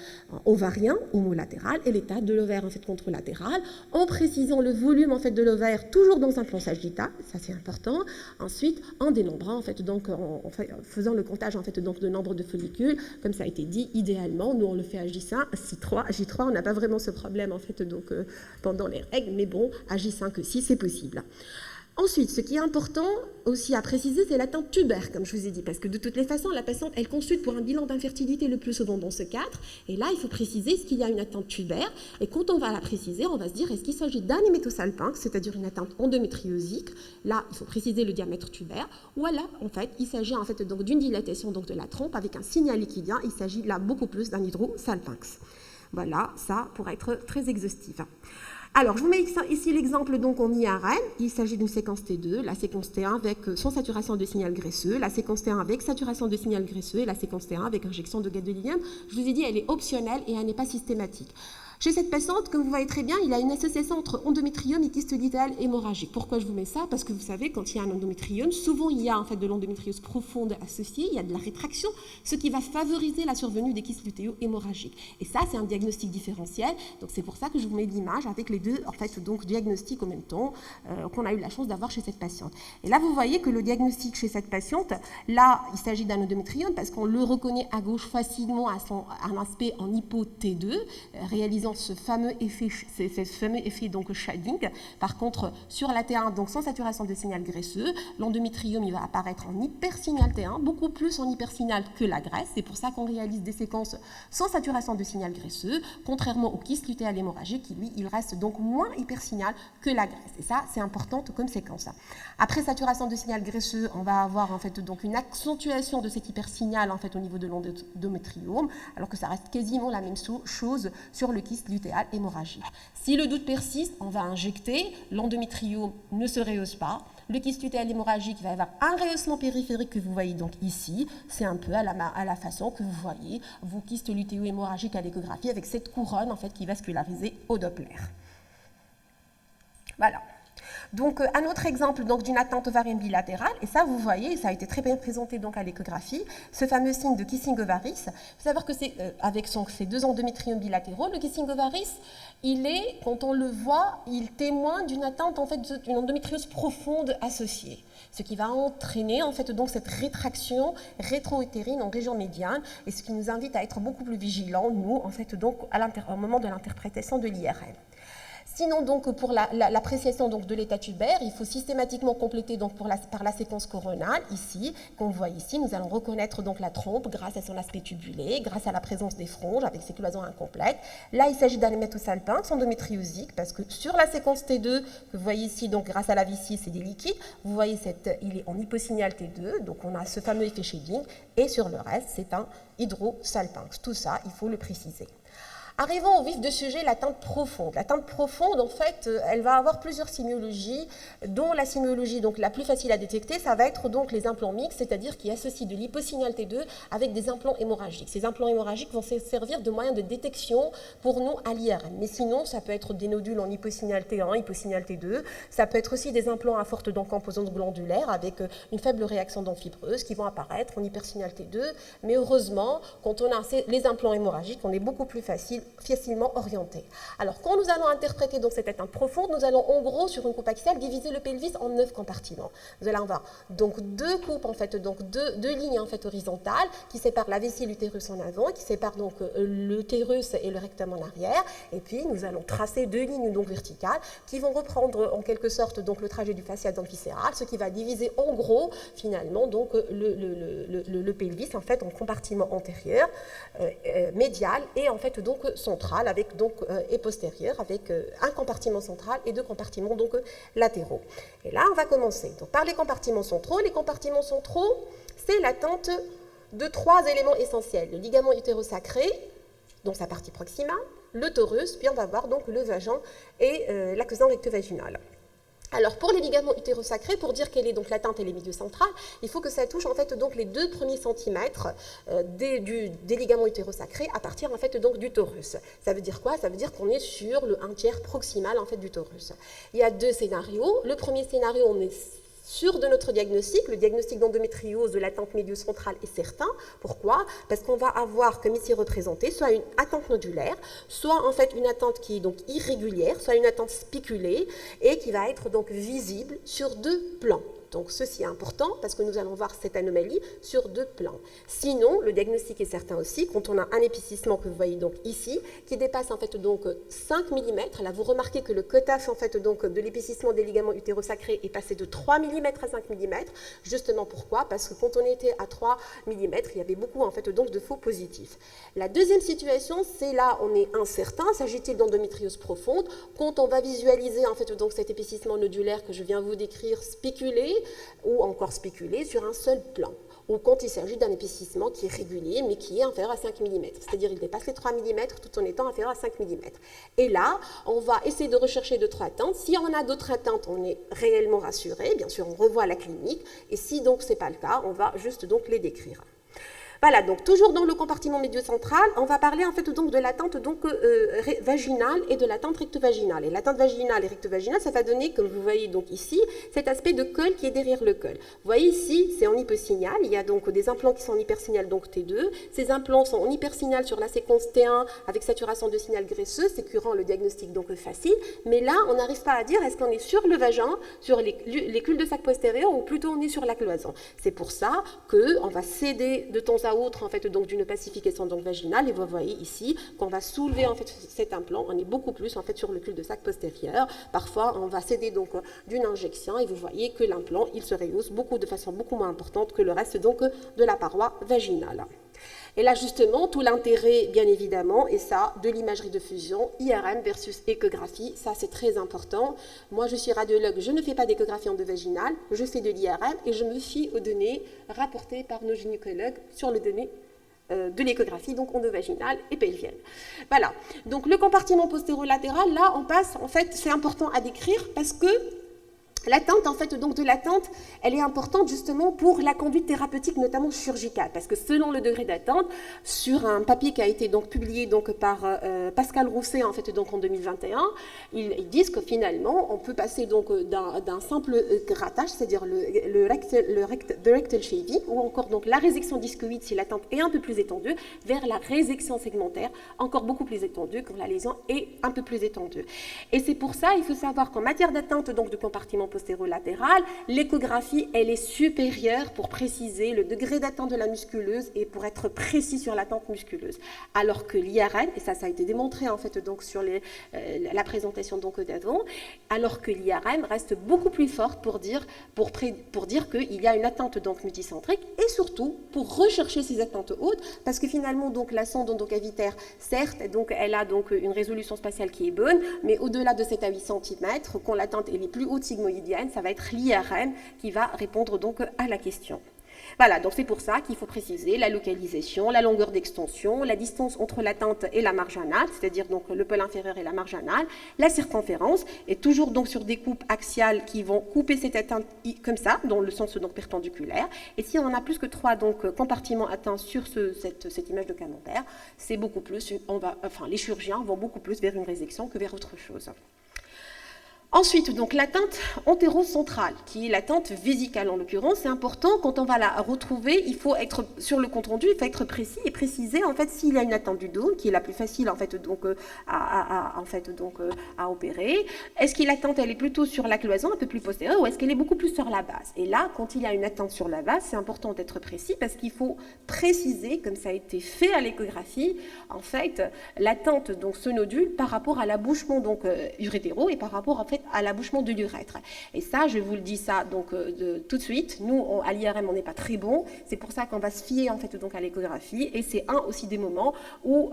ovarien homolatéral et l'état de l'ovaire en fait contralatéral, en précisant le volume en fait de l'ovaire toujours dans un plan sagital, ça c'est important. Ensuite, en dénombrant en fait donc en faisant le comptage en fait donc de nombre de follicules, comme ça a été dit, idéalement nous on le fait à J5, à J3 on n'a pas vraiment ce problème en fait donc pendant les règles, mais bon à J5 aussi c'est possible. Ensuite, ce qui est important aussi à préciser, c'est l'atteinte tubaire, comme je vous ai dit, parce que de toutes les façons, la patiente, elle consulte pour un bilan d'infertilité le plus souvent dans ce cadre, et là, il faut préciser est-ce qu'il y a une atteinte tubaire, et quand on va la préciser, on va se dire est-ce qu'il s'agit d'un hémétosalpinx, c'est-à-dire une atteinte endométriosique, là, il faut préciser le diamètre tubaire, ou alors, en fait, il s'agit en fait donc d'une dilatation donc de la trompe avec un signal liquidien, il s'agit là beaucoup plus d'un hydrosalpinx. Voilà, ça pour être très exhaustif. Alors, je vous mets ici l'exemple donc en IRM. Il s'agit d'une séquence T2, la séquence T1 avec sans saturation de signal graisseux, la séquence T1 avec saturation de signal graisseux et la séquence T1 avec injection de gadolinium. Je vous ai dit, elle est optionnelle et elle n'est pas systématique. Chez cette patiente, comme vous voyez très bien, il y a une association entre endométriome et kyste lutéal hémorragique. Pourquoi je vous mets ça? Parce que vous savez, quand il y a un endométriome, souvent il y a en fait de l'endométriose profonde associée, il y a de la rétraction, ce qui va favoriser la survenue des kystes lutéo-hémorragiques. Et ça, c'est un diagnostic différentiel. Donc c'est pour ça que je vous mets l'image avec les deux en fait donc diagnostics en même temps qu'on a eu la chance d'avoir chez cette patiente. Et là, vous voyez que le diagnostic chez cette patiente, là, il s'agit d'un endométriome parce qu'on le reconnaît à gauche facilement à un aspect en hypo T2, réalisant ce fameux effet donc shading. Par contre, sur la T1, donc sans saturation de signal graisseux, l'endométriome il va apparaître en hypersignal T1, beaucoup plus en hypersignal que la graisse. C'est pour ça qu'on réalise des séquences sans saturation de signal graisseux, contrairement au kyste lutéal hémorragique qui lui, il reste donc moins hypersignal que la graisse. Et ça, c'est important comme séquence. Après saturation de signal graisseux, on va avoir en fait donc une accentuation de cet hypersignal en fait au niveau de l'endométriome, alors que ça reste quasiment la même chose sur le kyste lutéal hémorragique. Si le doute persiste, on va injecter, l'endométriome ne se rehausse pas, le kyste lutéal hémorragique va avoir un rehaussement périphérique que vous voyez donc ici, c'est un peu à la façon que vous voyez vos kystes lutéo-hémorragiques à l'échographie avec cette couronne en fait qui est vascularisée au Doppler. Voilà. Donc, un autre exemple d'une atteinte ovarienne bilatérale, et ça, vous voyez, ça a été très bien présenté donc à l'échographie, ce fameux signe de kissing ovaris. Il faut savoir que c'est avec ces deux endométriomes bilatéraux, le kissing ovaris, quand on le voit, il témoigne d'une atteinte, en fait, d'une endométriose profonde associée, ce qui va entraîner, en fait, donc cette rétraction rétro-utérine en région médiane, et ce qui nous invite à être beaucoup plus vigilants, nous, en fait, donc, au moment de l'interprétation de l'IRM. Sinon, donc, pour l'appréciation de l'état tubaire, il faut systématiquement compléter donc, par la séquence coronale, ici, qu'on voit ici. Nous allons reconnaître donc, la trompe grâce à son aspect tubulé, grâce à la présence des fronges avec ses cloisons incomplètes. Là, il s'agit d'un hémétosalpinx endométriosique, parce que sur la séquence T2, que vous voyez ici, donc, grâce à la V6, c'est des liquides. Vous voyez, il est en hyposignal T2, donc on a ce fameux effet shading, et sur le reste, c'est un hydrosalpinx. Tout ça, il faut le préciser. Arrivons au vif du sujet, l'atteinte profonde. L'atteinte profonde, en fait, elle va avoir plusieurs sémiologies, dont la sémiologie donc, la plus facile à détecter, ça va être donc les implants mixtes, c'est-à-dire qui associent de l'hyposignal T2 avec des implants hémorragiques. Ces implants hémorragiques vont servir de moyen de détection pour nous à l'IRM. Mais sinon, ça peut être des nodules en hyposignal T1, hyposignal T2, ça peut être aussi des implants à forte composante glandulaire avec une faible réaction fibreuse qui vont apparaître en hypersignal T2. Mais heureusement, quand on a les implants hémorragiques, on est beaucoup plus facilement orienté. Alors, quand nous allons interpréter donc cette atteinte profonde, nous allons en gros sur une coupe axiale diviser le pelvis en 9 compartiments. Nous allons avoir donc deux coupes en fait, donc deux lignes en fait horizontales qui séparent la vessie et l'utérus en avant, qui séparent donc l'utérus et le rectum en arrière. Et puis nous allons tracer deux lignes donc verticales qui vont reprendre en quelque sorte donc le trajet du fascia viscéral, ce qui va diviser en gros finalement donc le pelvis en fait en compartiment antérieur, médial et en fait donc central avec donc et postérieur avec un compartiment central et deux compartiments donc latéraux. Et là on va commencer donc par les compartiments centraux. Les compartiments centraux, c'est l'atteinte de trois éléments essentiels: le ligament utérosacré, donc sa partie proximale, le torus, puis on va voir donc le vagin et l'axone recto-vaginal. Alors pour les ligaments utérosacrés, pour dire quelle est donc l'atteinte et les milieux centrales, il faut que ça touche en fait donc les 2 premiers centimètres des ligaments utérosacrés à partir en fait donc du torus. Ça veut dire quoi? Ça veut dire qu'on est sur le 1/3 proximal en fait du torus. Il y a deux scénarios. Le premier scénario, on est sûr de notre diagnostic. Le diagnostic d'endométriose de l'attente médio-centrale est certain. Pourquoi? Parce qu'on va avoir, comme ici représenté, soit une attente nodulaire, soit en fait une attente qui est donc irrégulière, soit une attente spiculée et qui va être donc visible sur 2 plans. Donc ceci est important parce que nous allons voir cette anomalie sur 2 plans. Sinon, le diagnostic est certain aussi quand on a un épicissement que vous voyez donc ici, qui dépasse en fait donc 5 mm. Là, vous remarquez que le cutoff en fait donc de l'épicissement des ligaments utérosacrés est passé de 3 mm à 5 mm. Justement pourquoi? Parce que quand on était à 3 mm, il y avait beaucoup en fait donc de faux positifs. La deuxième situation, c'est là on est incertain, s'agit-il d'endométriose profonde? Quand on va visualiser en fait donc cet épicissement nodulaire que je viens vous décrire spéculé ou encore spéculé sur un seul plan, ou quand il s'agit d'un épicissement qui est régulier mais qui est inférieur à 5 mm, c'est-à-dire il dépasse les 3 mm tout en étant inférieur à 5 mm. Et là, on va essayer de rechercher d'autres attentes. Si on a d'autres attentes, on est réellement rassuré, bien sûr on revoit la clinique, et si donc ce n'est pas le cas, on va juste donc les décrire. Voilà, donc toujours dans le compartiment médio-central, on va parler en fait donc de l'attente donc vaginale et de l'attente recto-vaginale. Et l'attente vaginale et recto-vaginale, ça va donner, comme vous voyez donc ici, cet aspect de col qui est derrière le col. Vous voyez ici, c'est en hyposignal, il y a donc des implants qui sont en hypersignal, donc T2. Ces implants sont en hypersignal sur la séquence T1 avec saturation de signal graisseux, sécurant le diagnostic donc facile. Mais là, on n'arrive pas à dire est-ce qu'on est sur le vagin, sur les cul-de-sac postérieurs, ou plutôt on est sur la cloison. C'est pour ça qu'on va céder de temps à autre en fait donc d'une opacification donc vaginale, et vous voyez ici qu'on va soulever en fait cet implant, on est beaucoup plus en fait sur le cul-de-sac postérieur. Parfois on va céder donc d'une injection et vous voyez que l'implant il se rehausse de façon beaucoup moins importante que le reste donc de la paroi vaginale. Et là, justement, tout l'intérêt, bien évidemment, est ça, de l'imagerie de fusion, IRM versus échographie. Ça, c'est très important. Moi, je suis radiologue, je ne fais pas d'échographie endovaginale, je fais de l'IRM et je me fie aux données rapportées par nos gynécologues sur les données de l'échographie, donc endovaginale et pelvienne. Voilà. Donc, le compartiment postérolatéral, là, on passe, en fait, c'est important à décrire parce que l'attente, en fait, donc de l'attente, elle est importante justement pour la conduite thérapeutique, notamment chirurgicale, parce que selon le degré d'attente, sur un papier qui a été donc publié donc par Pascal Rousset en fait donc en 2021, ils disent que finalement on peut passer donc d'un simple grattage, c'est-à-dire le rectal shaving, ou encore donc la résection discoïde si l'attente est un peu plus étendue, vers la résection segmentaire, encore beaucoup plus étendue quand la lésion est un peu plus étendue. Et c'est pour ça, il faut savoir qu'en matière d'attente donc de compartiment postérolatéral, l'échographie, elle est supérieure pour préciser le degré d'attente de la musculeuse et pour être précis sur l'attente musculeuse. Alors que l'IRM, et ça a été démontré en fait donc sur la présentation donc d'avant, alors que l'IRM reste beaucoup plus forte pour dire qu'il y a une attente donc multicentrique et surtout pour rechercher ces attentes hautes, parce que finalement donc la sonde endocavitaire, certes, donc elle a donc une résolution spatiale qui est bonne, mais au-delà de 7 à 8 cm, quand l'attente est les plus haute sigmoïdienne, ça va être l'IRM qui va répondre donc à la question. Voilà, donc c'est pour ça qu'il faut préciser la localisation, la longueur d'extension, la distance entre l'attente et la marge anale, c'est-à-dire donc le pôle inférieur et la marge anale, la circonférence, et toujours donc sur des coupes axiales qui vont couper cette atteinte comme ça, dans le sens donc perpendiculaire. Et si on en a plus que 3 donc compartiments atteints sur cette image de camembert, c'est beaucoup plus, les chirurgiens vont beaucoup plus vers une résection que vers autre chose. Ensuite, donc l'atteinte antérocentrale, qui est l'atteinte vésicale en l'occurrence, c'est important, quand on va la retrouver, il faut être sur le compte rendu, il faut être précis et préciser en fait s'il y a une atteinte du dos, qui est la plus facile en fait donc à opérer. Est-ce que l'attente elle est plutôt sur la cloison, un peu plus postérieure, ou est-ce qu'elle est beaucoup plus sur la base? Et là, quand il y a une atteinte sur la base, c'est important d'être précis parce qu'il faut préciser, comme ça a été fait à l'échographie, en fait l'attente donc ce nodule par rapport à l'abouchement donc urétéro et par rapport en fait à l'abouchement de l'urètre. Et ça, je vous le dis ça donc tout de suite. Nous, à l'IRM, on n'est pas très bon. C'est pour ça qu'on va se fier en fait donc à l'échographie. Et c'est aussi des moments où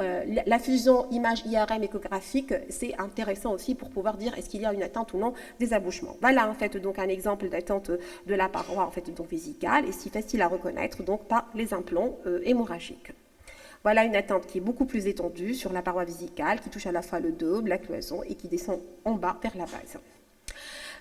la fusion image IRM échographique, c'est intéressant aussi pour pouvoir dire est-ce qu'il y a une atteinte ou non des abouchements. Voilà en fait donc un exemple d'attente de la paroi en fait donc vésicale et si facile à reconnaître donc par les implants hémorragiques. Voilà une atteinte qui est beaucoup plus étendue sur la paroi vésicale, qui touche à la fois le dos, la cloison et qui descend en bas vers la base.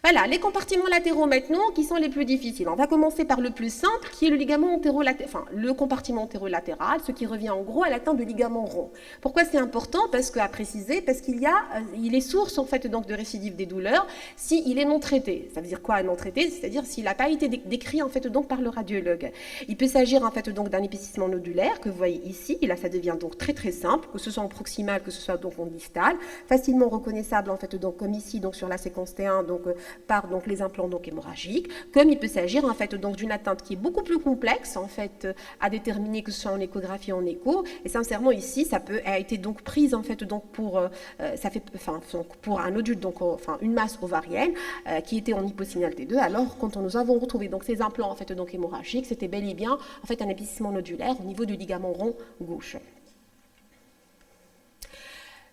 Voilà, les compartiments latéraux maintenant, qui sont les plus difficiles. On va commencer par le plus simple, qui est le ligament antérolatéral, enfin le compartiment antérolatéral, ce qui revient en gros à l'atteinte de ligament rond. Pourquoi c'est important? Parce qu'à préciser, parce il est source en fait donc de récidive des douleurs s'il est non traité. Ça veut dire quoi non traité? C'est-à-dire s'il n'a pas été décrit en fait donc par le radiologue. Il peut s'agir en fait donc d'un épaississement nodulaire que vous voyez ici. Et là, ça devient donc très très simple, que ce soit en proximal, que ce soit donc en distal, facilement reconnaissable en fait donc comme ici donc sur la séquence T1 donc par donc les implants donc hémorragiques, comme il peut s'agir en fait donc d'une atteinte qui est beaucoup plus complexe en fait à déterminer, que ce soit en échographie ou en écho. Et sincèrement ici, ça a été donc prise en fait donc pour pour un nodule donc une masse ovarienne qui était en hyposignal T2. Alors quand nous avons retrouvé donc ces implants en fait donc hémorragiques, c'était bel et bien en fait un épaississement nodulaire au niveau du ligament rond gauche.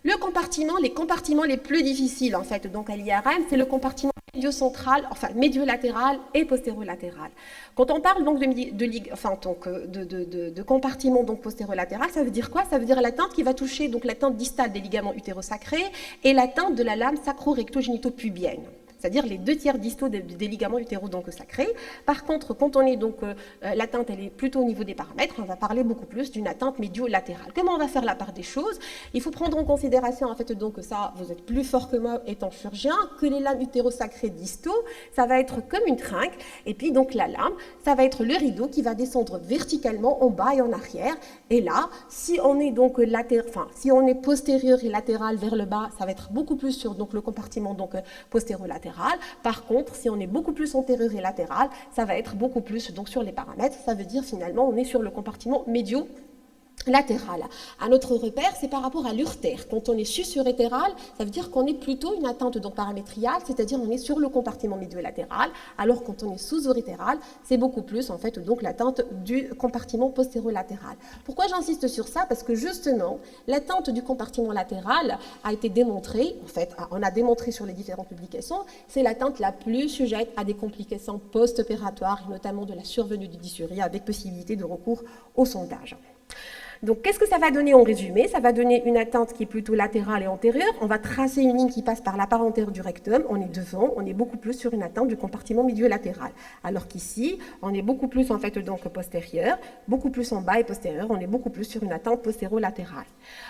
Les compartiments les plus difficiles en fait donc à l'IRM, c'est le compartiment médiocentral, enfin médiolatéral et postérolatéral. Quand on parle donc de compartiment donc postérolatéral, ça veut dire quoi? Ça veut dire l'atteinte qui va toucher donc l'atteinte distale des ligaments utérosacrés et l'atteinte de la lame sacro-recto-génito-pubienne. C'est-à-dire les 2/3 distaux des ligaments utéraux donc sacrés. Par contre, quand on est donc l'atteinte, elle est plutôt au niveau des paramètres, on va parler beaucoup plus d'une atteinte médio-latérale. Comment on va faire la part des choses? Il faut prendre en considération en fait donc ça, vous êtes plus fort que moi étant chirurgien, que les lames utérosacrées distaux, ça va être comme une trinque, et puis donc la lame, ça va être le rideau qui va descendre verticalement en bas et en arrière. Et là, si on est donc si on est postérieur et latéral vers le bas, ça va être beaucoup plus sur donc le compartiment donc postérolatéral. Par contre, si on est beaucoup plus antérieur et latéral, ça va être beaucoup plus donc sur les paramètres. Ça veut dire finalement on est sur le compartiment médio latéral. Un autre repère, c'est par rapport à l'urtère. Quand on est sus-urétéral, ça veut dire qu'on est plutôt une atteinte donc paramétriale, c'est-à-dire on est sur le compartiment médiolatéral, alors quand on est sous-urétéral, c'est beaucoup plus en fait donc l'atteinte du compartiment postérolatéral. Pourquoi j'insiste sur ça? Parce que justement, l'atteinte du compartiment latéral a été démontrée, en fait, on a démontré sur les différentes publications, c'est l'atteinte la plus sujette à des complications post-opératoires, et notamment de la survenue du dysurie avec possibilité de recours au sondage. Donc, qu'est-ce que ça va donner en résumé? Ça va donner une atteinte qui est plutôt latérale et antérieure. On va tracer une ligne qui passe par la part antérieure du rectum. On est devant, on est beaucoup plus sur une atteinte du compartiment médiolatéral. Alors qu'ici, on est beaucoup plus en fait donc postérieur, beaucoup plus en bas et postérieur. On est beaucoup plus sur une atteinte postéro-latérale.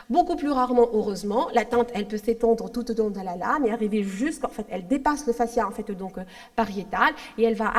Beaucoup plus rarement, heureusement, l'atteinte, elle peut s'étendre tout au long de la lame et arriver jusqu'en fait, elle dépasse le fascia en fait donc pariétal et elle va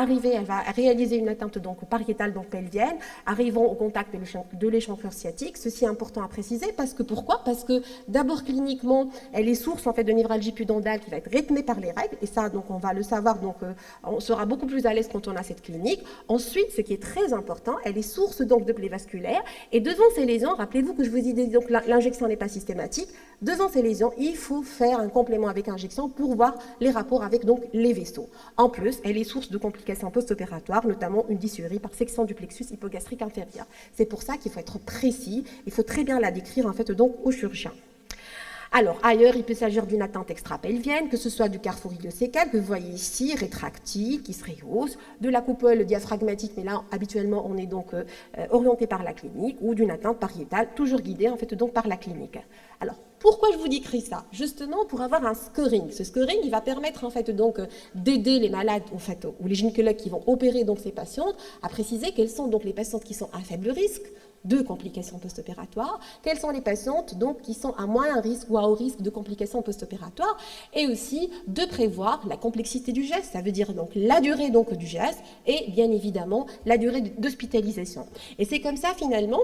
réaliser une atteinte donc pariétale donc pelvienne, arrivant au contact de l'échancrure sciatique. Ceci est important à préciser parce que pourquoi? Parce que d'abord cliniquement, elle est source en fait de névralgie pudendale qui va être rythmée par les règles et ça donc on va le savoir donc on sera beaucoup plus à l'aise quand on a cette clinique. Ensuite, ce qui est très important, elle est source donc de plaies vasculaires et devant ces lésions, rappelez-vous que je vous ai dit donc l'injection n'est pas systématique. Devant ces lésions, il faut faire un complément avec injection pour voir les rapports avec donc les vaisseaux. En plus, elle est source de complications post-opératoires, notamment une dysurie par section du plexus hypogastrique inférieur. C'est pour ça qu'il faut être précis. Il faut très bien la décrire en fait donc au chirurgien. Alors, ailleurs, il peut s'agir d'une atteinte extra-pelvienne, que ce soit du carrefour idiocécal, que vous voyez ici, rétractile, qui se rehausse, de la coupole diaphragmatique, mais là, habituellement, on est donc orienté par la clinique, ou d'une atteinte pariétale, toujours guidée, en fait, donc par la clinique. Alors, pourquoi je vous décris ça? Justement, pour avoir un scoring. Ce scoring, il va permettre, en fait, donc, d'aider les malades, en fait, ou les gynécologues qui vont opérer, donc, ces patientes, à préciser quelles sont, donc, les patientes qui sont à faible risque de complications post-opératoires, quelles sont les patientes donc, qui sont à moins risque ou à haut risque de complications post-opératoires, et aussi de prévoir la complexité du geste, ça veut dire donc la durée donc, du geste et bien évidemment la durée d'hospitalisation. Et c'est comme ça finalement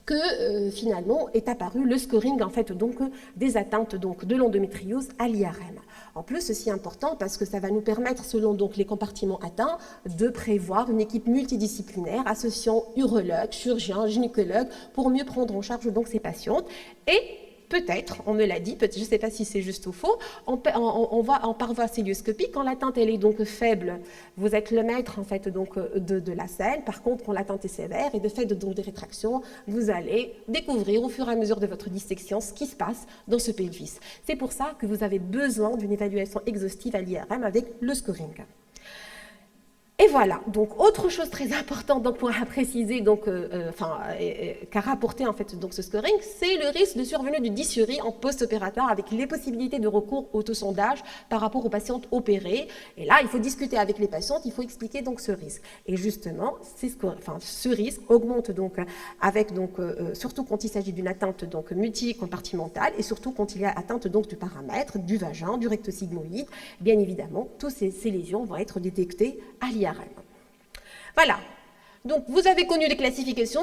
que finalement est apparu le scoring en fait donc des atteintes donc de l'endométriose à l'IRM. En plus, ceci est important parce que ça va nous permettre, selon donc les compartiments atteints, de prévoir une équipe multidisciplinaire associant urologue, chirurgien, gynécologue pour mieux prendre en charge donc ces patientes et peut-être, on me l'a dit, je ne sais pas si c'est juste ou faux, on va en par voie cœlioscopique, quand l'atteinte elle est donc faible, vous êtes le maître en fait donc de la scène. Par contre, quand l'atteinte est sévère et de fait donc des rétractions, vous allez découvrir au fur et à mesure de votre dissection ce qui se passe dans ce pelvis. C'est pour ça que vous avez besoin d'une évaluation exhaustive à l'IRM avec le scoring. Et voilà, donc autre chose très importante donc, pour préciser, donc, qu'a rapporté en fait, donc, ce scoring, c'est le risque de survenue de dysurie en post-opératoire avec les possibilités de recours au autosondage par rapport aux patientes opérées. Et là, il faut discuter avec les patientes, il faut expliquer donc, ce risque. Et justement, ce risque augmente donc, avec, donc, surtout quand il s'agit d'une atteinte donc, multicompartimentale et surtout quand il y a atteinte donc, du paramètre, du vagin, du rectosigmoïde. Bien évidemment, toutes ces lésions vont être détectées à l'IRM. Voilà. Donc, vous avez connu les classifications,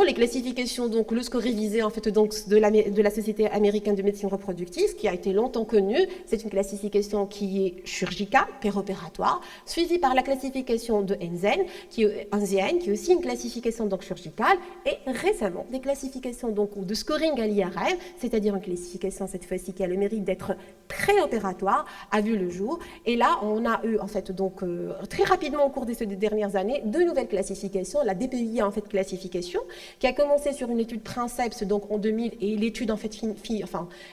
donc le score révisé en fait, donc, de la Société américaine de médecine reproductive, qui a été longtemps connue. C'est une classification qui est chirurgicale, péropératoire, suivie par la classification de Enzen, qui est aussi une classification donc, chirurgicale, et récemment, des classifications donc, de scoring à l'IRM, c'est-à-dire une classification cette fois-ci qui a le mérite d'être préopératoire, a vu le jour. Et là, on a eu en fait, donc, très rapidement au cours de ces dernières années, deux nouvelles classifications, la DPI en fait classification, qui a commencé sur une étude Princeps donc en 2000 et l'étude en fait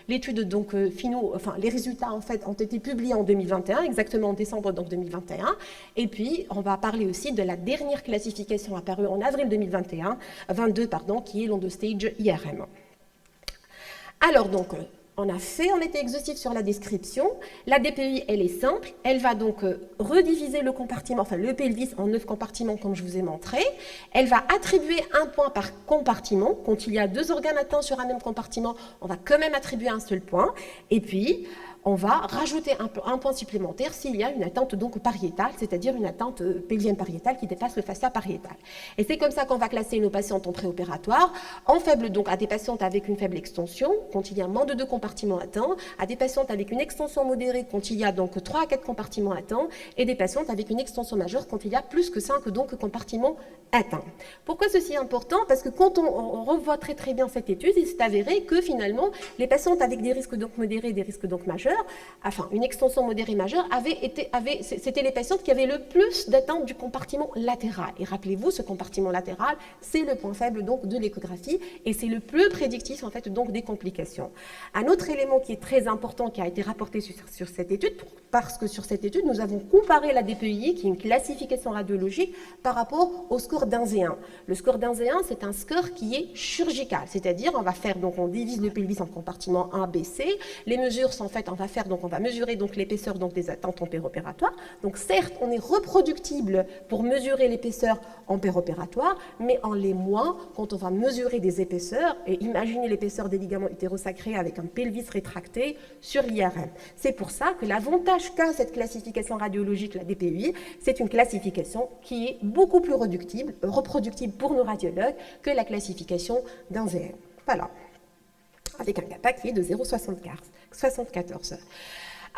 les résultats en fait ont été publiés en 2021, exactement en décembre donc 2021. Et puis on va parler aussi de la dernière classification apparue en avril 2022 qui est l'Endostage IRM. Alors donc on était exhaustif sur la description. La DPI, elle est simple. Elle va donc rediviser le compartiment, enfin le pelvis en 9 compartiments, comme je vous ai montré. Elle va attribuer un point par compartiment. Quand il y a 2 organes atteints sur un même compartiment, on va quand même attribuer un seul point. Et puis, on va rajouter un point supplémentaire s'il y a une atteinte donc pariétale, c'est-à-dire une atteinte pelvienne pariétale qui dépasse le fascia pariétal. Et c'est comme ça qu'on va classer nos patientes en préopératoire, en faible donc à des patientes avec une faible extension, quand il y a moins de 2 compartiments atteints, à des patientes avec une extension modérée, quand il y a donc 3 à 4 compartiments atteints, et des patientes avec une extension majeure, quand il y a plus que 5 donc, compartiments atteints. Pourquoi ceci est important? Parce que quand on revoit très très bien cette étude, il s'est avéré que finalement, les patientes avec des risques donc modérés et des risques donc majeurs, enfin une extension modérée majeure, c'était les patientes qui avaient le plus d'atteinte du compartiment latéral. Et rappelez-vous, ce compartiment latéral, c'est le point faible donc de l'échographie et c'est le plus prédictif en fait donc des complications. Un autre élément qui est très important qui a été rapporté sur cette étude, parce que sur cette étude, nous avons comparé la DPI, qui est une classification radiologique, par rapport au score d'Inzéen. Le score d'Inzéen, c'est un score qui est chirurgical, c'est-à-dire on divise le pelvis en compartiments A, B, C. Les mesures sont faites, on va mesurer donc l'épaisseur donc des atteintes en péropératoire. Donc certes, on est reproductible pour mesurer l'épaisseur en péropératoire, mais on l'est moins quand on va mesurer des épaisseurs et imaginer l'épaisseur des ligaments utérosacrés avec un pelvis rétracté sur l'IRM. C'est pour ça que l'avantage qu'a cette classification radiologique, la DPI, c'est une classification qui est beaucoup plus reproductible pour nos radiologues que la classification d'Inzéen. Voilà. Avec un kappa qui est de 0,74.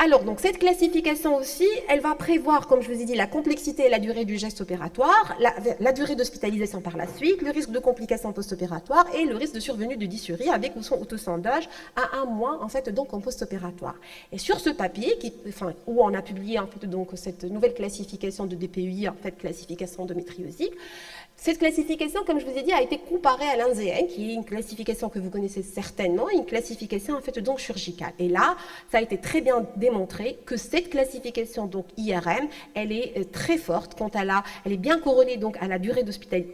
Alors, donc, cette classification aussi, elle va prévoir, comme je vous ai dit, la complexité et la durée du geste opératoire, la durée d'hospitalisation par la suite, le risque de complications post-opératoires et le risque de survenue de dysurie avec ou sans autosondage à 1 mois, en fait, donc, en post-opératoire. Et sur ce papier, où on a publié, en fait, donc, cette nouvelle classification de DPI, en fait, classification endométriosique, cette classification, comme je vous ai dit, a été comparée à l'Inzéen, qui est une classification que vous connaissez certainement, une classification en fait donc chirurgicale. Et là, ça a été très bien démontré que cette classification donc IRM, elle est très forte quand elle est bien corrélée donc à la durée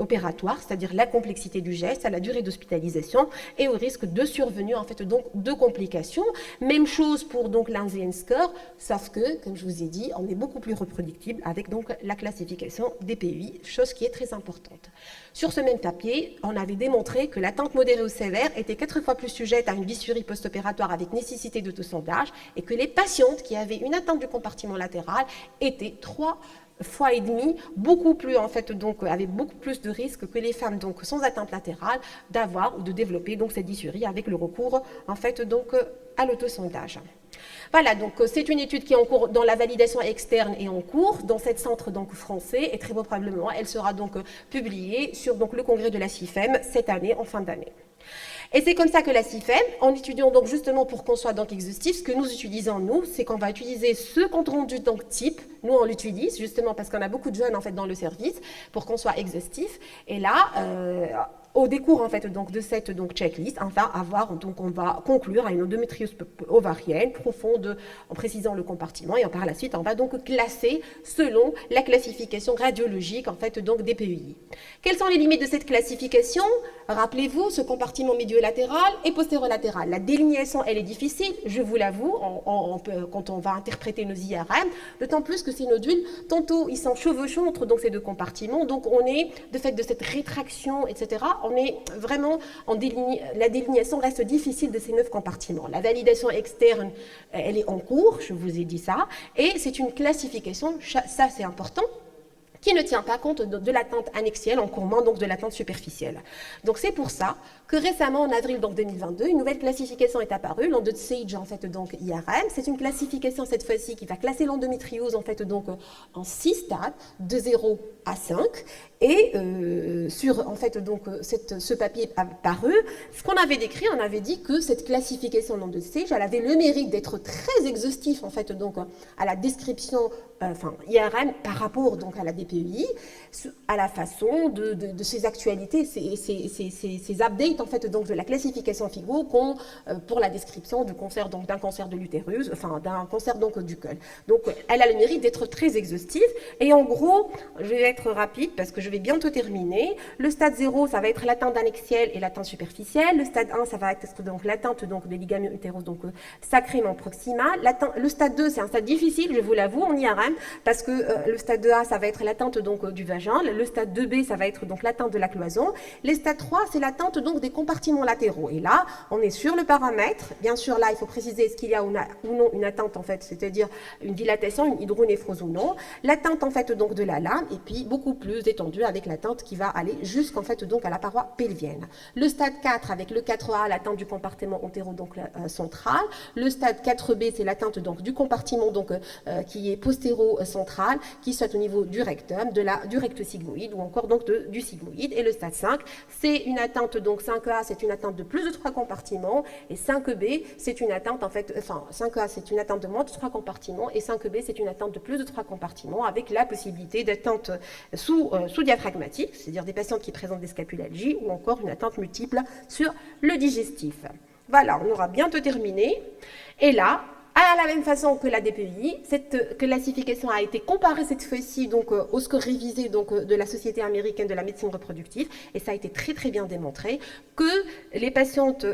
opératoire, c'est-à-dire la complexité du geste, à la durée d'hospitalisation et au risque de survenue en fait donc de complications. Même chose pour donc l'Inzéen score, sauf que, comme je vous ai dit, on est beaucoup plus reproductible avec donc la classification DPI, chose qui est très importante. Sur ce même papier, on avait démontré que l'atteinte modérée ou sévère était 4 fois plus sujette à une dysurie post-opératoire avec nécessité d'autosondage et que les patientes qui avaient une atteinte du compartiment latéral étaient 3 fois et demi, beaucoup plus en fait donc avec beaucoup plus de risques que les femmes donc sans atteinte latérale d'avoir ou de développer donc cette dysurie avec le recours en fait donc à l'autosondage. Voilà, donc c'est une étude qui est en cours, dont la validation externe est en cours dans 7 centres donc, français et très probablement elle sera donc publiée sur donc, le congrès de la CIFEM cette année, en fin d'année. Et c'est comme ça que la CIFEM, en étudiant donc justement pour qu'on soit donc exhaustif, ce que nous utilisons nous, c'est qu'on va utiliser ce compte rendu donc type. Nous on l'utilise justement parce qu'on a beaucoup de jeunes en fait dans le service pour qu'on soit exhaustif. Et là, au décours en fait donc de cette donc checklist, enfin on va conclure à une endométriose ovarienne profonde en précisant le compartiment, et par la suite on va donc classer selon la classification radiologique en fait donc des PEI. Quelles sont les limites de cette classification? Rappelez-vous, ce compartiment médiolatéral et postérolatéral. La délinéation elle est difficile, je vous l'avoue, quand on va interpréter nos IRM, d'autant plus que ces nodules, tantôt ils sont chevauchants entre donc ces deux compartiments, donc on est de fait de cette rétraction, etc. On est vraiment la délinéation reste difficile de ces 9 compartiments. La validation externe, elle est en cours, je vous ai dit ça, et c'est une classification, ça c'est important, qui ne tient pas compte de l'atteinte annexielle, encore moins donc de l'atteinte superficielle. Donc c'est pour ça que récemment, en avril donc 2022, une nouvelle classification est apparue, l'ENDO-SAGE en fait donc IRM. C'est une classification cette fois-ci qui va classer l'endométriose en fait donc en 6 stades, de 0 à 5. Et sur en fait donc ce papier apparu, ce qu'on avait décrit, on avait dit que cette classification l'ENDO-SAGE, elle avait le mérite d'être très exhaustif en fait donc à la description IRM par rapport donc à la DPEI, à la façon de ces actualités, ces updates en fait donc de la classification FIGO pour la description du cancer donc d'un cancer de l'utérus, enfin d'un cancer donc du col. Donc elle a le mérite d'être très exhaustive. Et en gros, je vais être rapide parce que je vais bientôt terminer. Le stade 0, ça va être l'atteinte annexielle et l'atteinte superficielle. Le stade 1, ça va être donc l'atteinte donc des ligaments utérus donc sacrément proximal. Le stade 2, c'est un stade difficile, je vous l'avoue, en IRM, parce que le stade 2A, ça va être l'atteinte donc du vagin. Le stade 2B, ça va être donc l'atteinte de la cloison. Le stade 3, c'est l'atteinte donc des compartiments latéraux. Et là, on est sur le paramètre. Bien sûr, là, il faut préciser est-ce qu'il y a ou non une atteinte en fait, c'est-à-dire une dilatation, une hydronéphrose ou non. L'atteinte en fait donc de la lame, et puis beaucoup plus étendue avec l'atteinte qui va aller jusqu'en fait donc à la paroi pelvienne. Le stade 4 avec le 4A, l'atteinte du compartiment antéro donc central. Le stade 4B, c'est l'atteinte donc du compartiment donc qui est postéro-central, qui soit au niveau du rectum, du recto-sigmoïde ou encore donc du sigmoïde. Et le stade 5, c'est une atteinte donc 5A, c'est une atteinte de plus de 3 compartiments, et 5B, c'est une atteinte en fait, 5A, c'est une atteinte de moins de 3 compartiments, et 5B, c'est une atteinte de plus de 3 compartiments avec la possibilité d'atteinte sous-diaphragmatique, c'est-à-dire des patients qui présentent des scapulalgies, ou encore une atteinte multiple sur le digestif. Voilà, on aura bientôt terminé. Et là, à la même façon que la DPI, cette classification a été comparée cette fois-ci donc au score révisé donc de la Société américaine de la médecine reproductive, et ça a été très très bien démontré que les patientes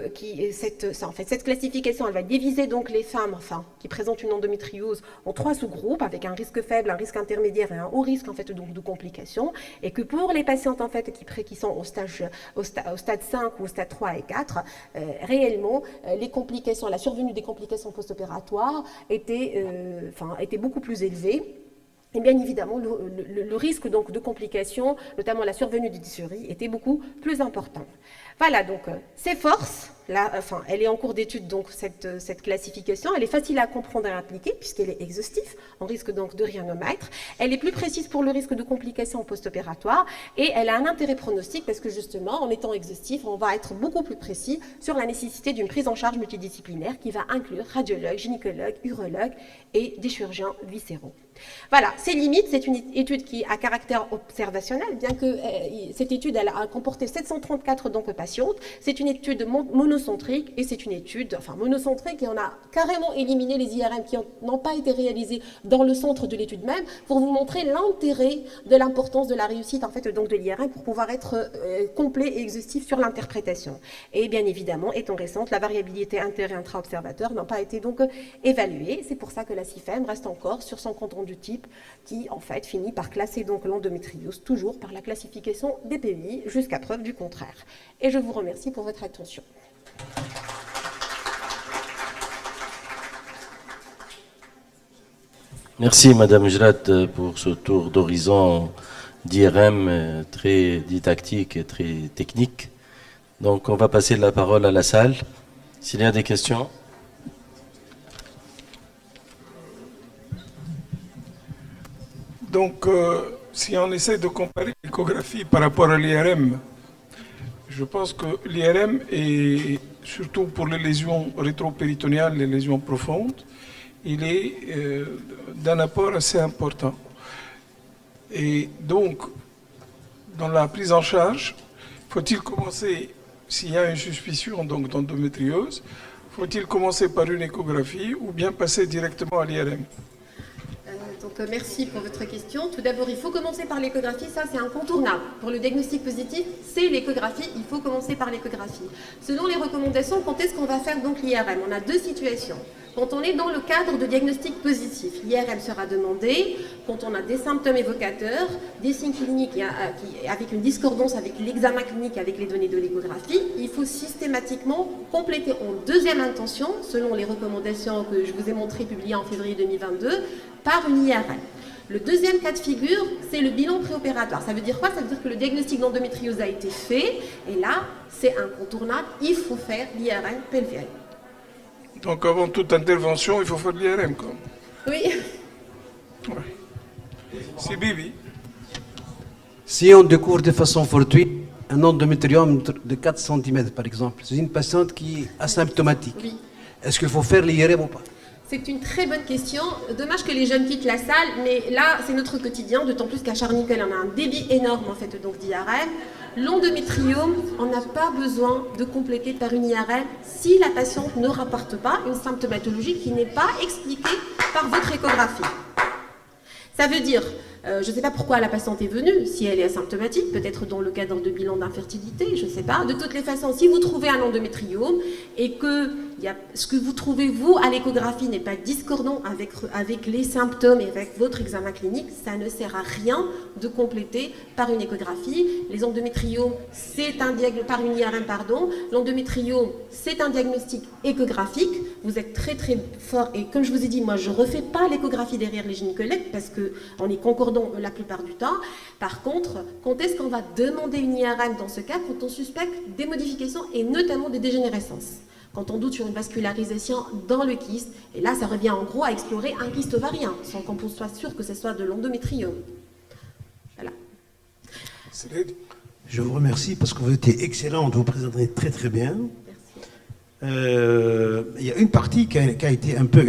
cette classification, elle va diviser donc les femmes qui présentent une endométriose en 3 sous-groupes avec un risque faible, un risque intermédiaire et un haut risque en fait donc de complications, et que pour les patientes en fait qui sont au stade 5 ou au stade 3 et 4, réellement les complications, la survenue des complications post-opératoires était beaucoup plus élevé. Et bien évidemment, le risque donc de complications, notamment la survenue de dysurie, était beaucoup plus important. Voilà, donc ces forces, elle est en cours d'étude, donc cette classification, elle est facile à comprendre et à appliquer, puisqu'elle est exhaustive, on risque donc de rien omettre. Elle est plus précise pour le risque de complications post-opératoires, et elle a un intérêt pronostic, parce que justement, en étant exhaustif, on va être beaucoup plus précis sur la nécessité d'une prise en charge multidisciplinaire qui va inclure radiologue, gynécologue, urologue et des chirurgiens viscéraux. Voilà, ces limites, c'est une étude qui a caractère observationnel, bien que cette étude elle a comporté 734 donc patientes. C'est une étude monocentrique, et c'est une étude monocentrique, et on a carrément éliminé les IRM qui n'ont pas été réalisés dans le centre de l'étude même, pour vous montrer l'intérêt de l'importance de la réussite en fait donc de l'IRM pour pouvoir être complet et exhaustif sur l'interprétation. Et bien évidemment, étant récente, la variabilité inter- et intra-observateur n'a pas été donc évaluée. C'est pour ça que la CIFEM reste encore sur son compte rendu type, qui en fait finit par classer donc l'endométriose toujours par la classification des PEI jusqu'à preuve du contraire. Et je vous remercie pour votre attention. Merci Madame Jrat pour ce tour d'horizon d'IRM très didactique et très technique. Donc on va passer la parole à la salle. S'il y a des questions. Donc, si on essaie de comparer l'échographie par rapport à l'IRM, Je pense que l'IRM est, surtout pour les lésions rétropéritonéales, les lésions profondes, il est d'un apport assez important. Et donc, dans la prise en charge, faut-il commencer, s'il y a une suspicion donc d'endométriose, faut-il commencer par une échographie ou bien passer directement à l'IRM? Merci pour votre question. Tout d'abord, il faut commencer par l'échographie, ça c'est incontournable. Pour le diagnostic positif, c'est l'échographie, il faut commencer par l'échographie. Selon les recommandations, quand est-ce qu'on va faire donc l'IRM? On a deux situations. Quand on est dans le cadre de diagnostic positif, l'IRM sera demandé quand on a des symptômes évocateurs, des signes cliniques avec une discordance avec l'examen clinique, avec les données de l'échographie. Il faut systématiquement compléter en deuxième intention, selon les recommandations que je vous ai montrées publiées en février 2022, par une IRM. Le deuxième cas de figure, c'est le bilan préopératoire. Ça veut dire quoi? Ça veut dire que le diagnostic d'endométriose a été fait, et là, c'est incontournable, il faut faire l'IRM pelvienne. Donc avant toute intervention, il faut faire de l'IRM, quoi. Oui. Ouais. C'est Bibi. Si on découvre de façon fortuite un endométrium de 4 cm, par exemple, c'est une patiente qui est asymptomatique. Oui. Est-ce qu'il faut faire l'IRM ou pas? C'est une très bonne question. Dommage que les jeunes quittent la salle, mais là, c'est notre quotidien, d'autant plus qu'à Charnickel, on a un débit énorme, en fait, donc d'IRM. L'endométriome, on n'a pas besoin de compléter par une IRM si la patiente ne rapporte pas une symptomatologie qui n'est pas expliquée par votre échographie. Ça veut dire, je ne sais pas pourquoi la patiente est venue, si elle est asymptomatique, peut-être dans le cadre de bilan d'infertilité, je ne sais pas. De toutes les façons, si vous trouvez un endométriome et que ce que vous trouvez, vous, à l'échographie n'est pas discordant avec les symptômes et avec votre examen clinique, ça ne sert à rien de compléter par une échographie. Les endométriomes, c'est un diagnostic, par une IRM, pardon. L'endométriome, c'est un diagnostic échographique. Vous êtes très très fort et comme je vous ai dit, moi je ne refais pas l'échographie derrière les gynécologues parce qu'on est concordant la plupart du temps. Par contre, quand est-ce qu'on va demander une IRM dans ce cas? Quand on suspecte des modifications et notamment des dégénérescences. Quand on doute sur une vascularisation dans le kyste, et là ça revient en gros à explorer un kyste ovarien, sans qu'on soit sûr que ce soit de l'endométriome. Voilà. Je vous remercie parce que vous étiez excellente, vous présentez très très bien. Merci. Il y a une partie qui a été un peu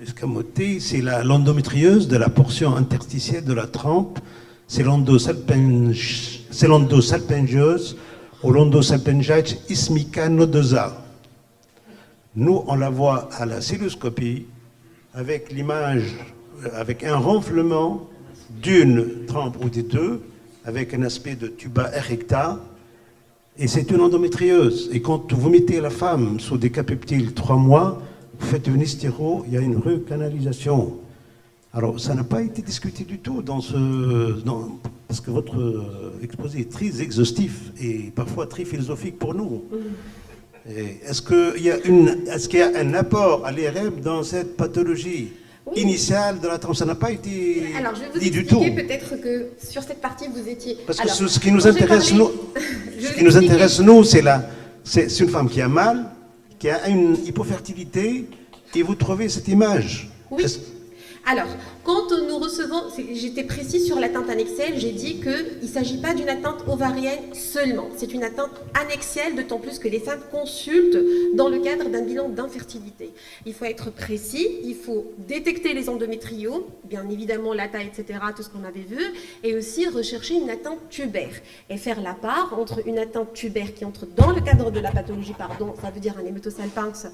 escamotée, c'est l'endométriose de la portion interstitielle de la trempe, c'est l'endosalpingiose ou l'endosalpingitis ismica nodosa. Nous, on la voit à la cystoscopie avec l'image, avec un renflement d'une trempe ou des deux, avec un aspect de tuba erecta, et c'est une endométriose. Et quand vous mettez la femme sous des capeptiles 3 mois, vous faites une hystéro, il y a une recanalisation. Alors, ça n'a pas été discuté du tout parce que votre exposé est très exhaustif et parfois très philosophique pour nous. Est-ce qu'il y a un apport à l'IRM dans cette pathologie initiale de la trempe? Ça n'a pas été Alors, je vais vous dit du tout. expliquer peut-être que sur cette partie, vous étiez... Parce que ce qui nous intéresse, nous, c'est une femme qui a mal, qui a une hypofertilité, et vous trouvez cette image. Oui. Alors, quand nous recevons, j'étais précise sur l'atteinte annexielle, j'ai dit qu'il ne s'agit pas d'une atteinte ovarienne seulement, c'est une atteinte annexielle, d'autant plus que les femmes consultent dans le cadre d'un bilan d'infertilité. Il faut être précis, il faut détecter les endométriomes, bien évidemment la taille, etc., tout ce qu'on avait vu, et aussi rechercher une atteinte tubaire, et faire la part entre une atteinte tubaire qui entre dans le cadre de la pathologie, ça veut dire un hématosalpinx,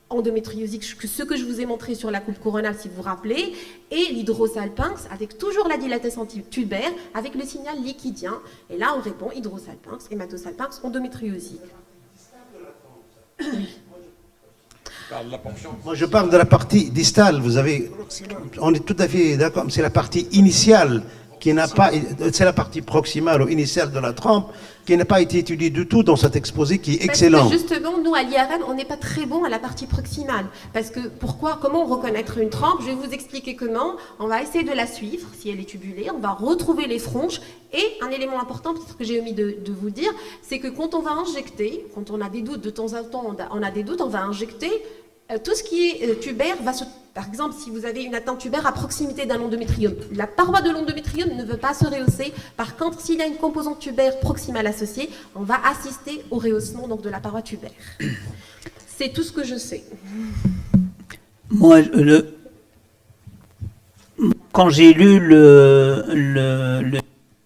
endométriosique, ce que je vous ai montré sur la coupe coronale, si vous vous rappelez, et l'hydrosalpinx, avec toujours la dilatation tubaire, avec le signal liquidien. Et là, on répond hydrosalpinx, hématosalpinx, endométriosique. Moi, je parle de la partie distale. On est tout à fait d'accord. C'est la partie initiale qui n'a pas, c'est la partie proximale ou initiale de la trempe qui n'a pas été étudiée du tout dans cet exposé qui est excellent. Parce que justement, nous à l'IRM, on n'est pas très bon à la partie proximale. Parce que comment reconnaître une trempe? Je vais vous expliquer comment. On va essayer de la suivre, si elle est tubulée, on va retrouver les franges. Et un élément important, peut-être que j'ai omis de vous dire, c'est que quand on va injecter, quand on a des doutes, de temps en temps, on a des doutes, on va injecter Tout ce qui est tubaire va se... Par exemple, si vous avez une atteinte tubaire à proximité d'un endométrium, la paroi de l'endométrium ne veut pas se rehausser. Par contre, s'il y a une composante tubaire proximale associée, on va assister au rehaussement donc, de la paroi tubaire. C'est tout ce que je sais. Moi, quand j'ai lu de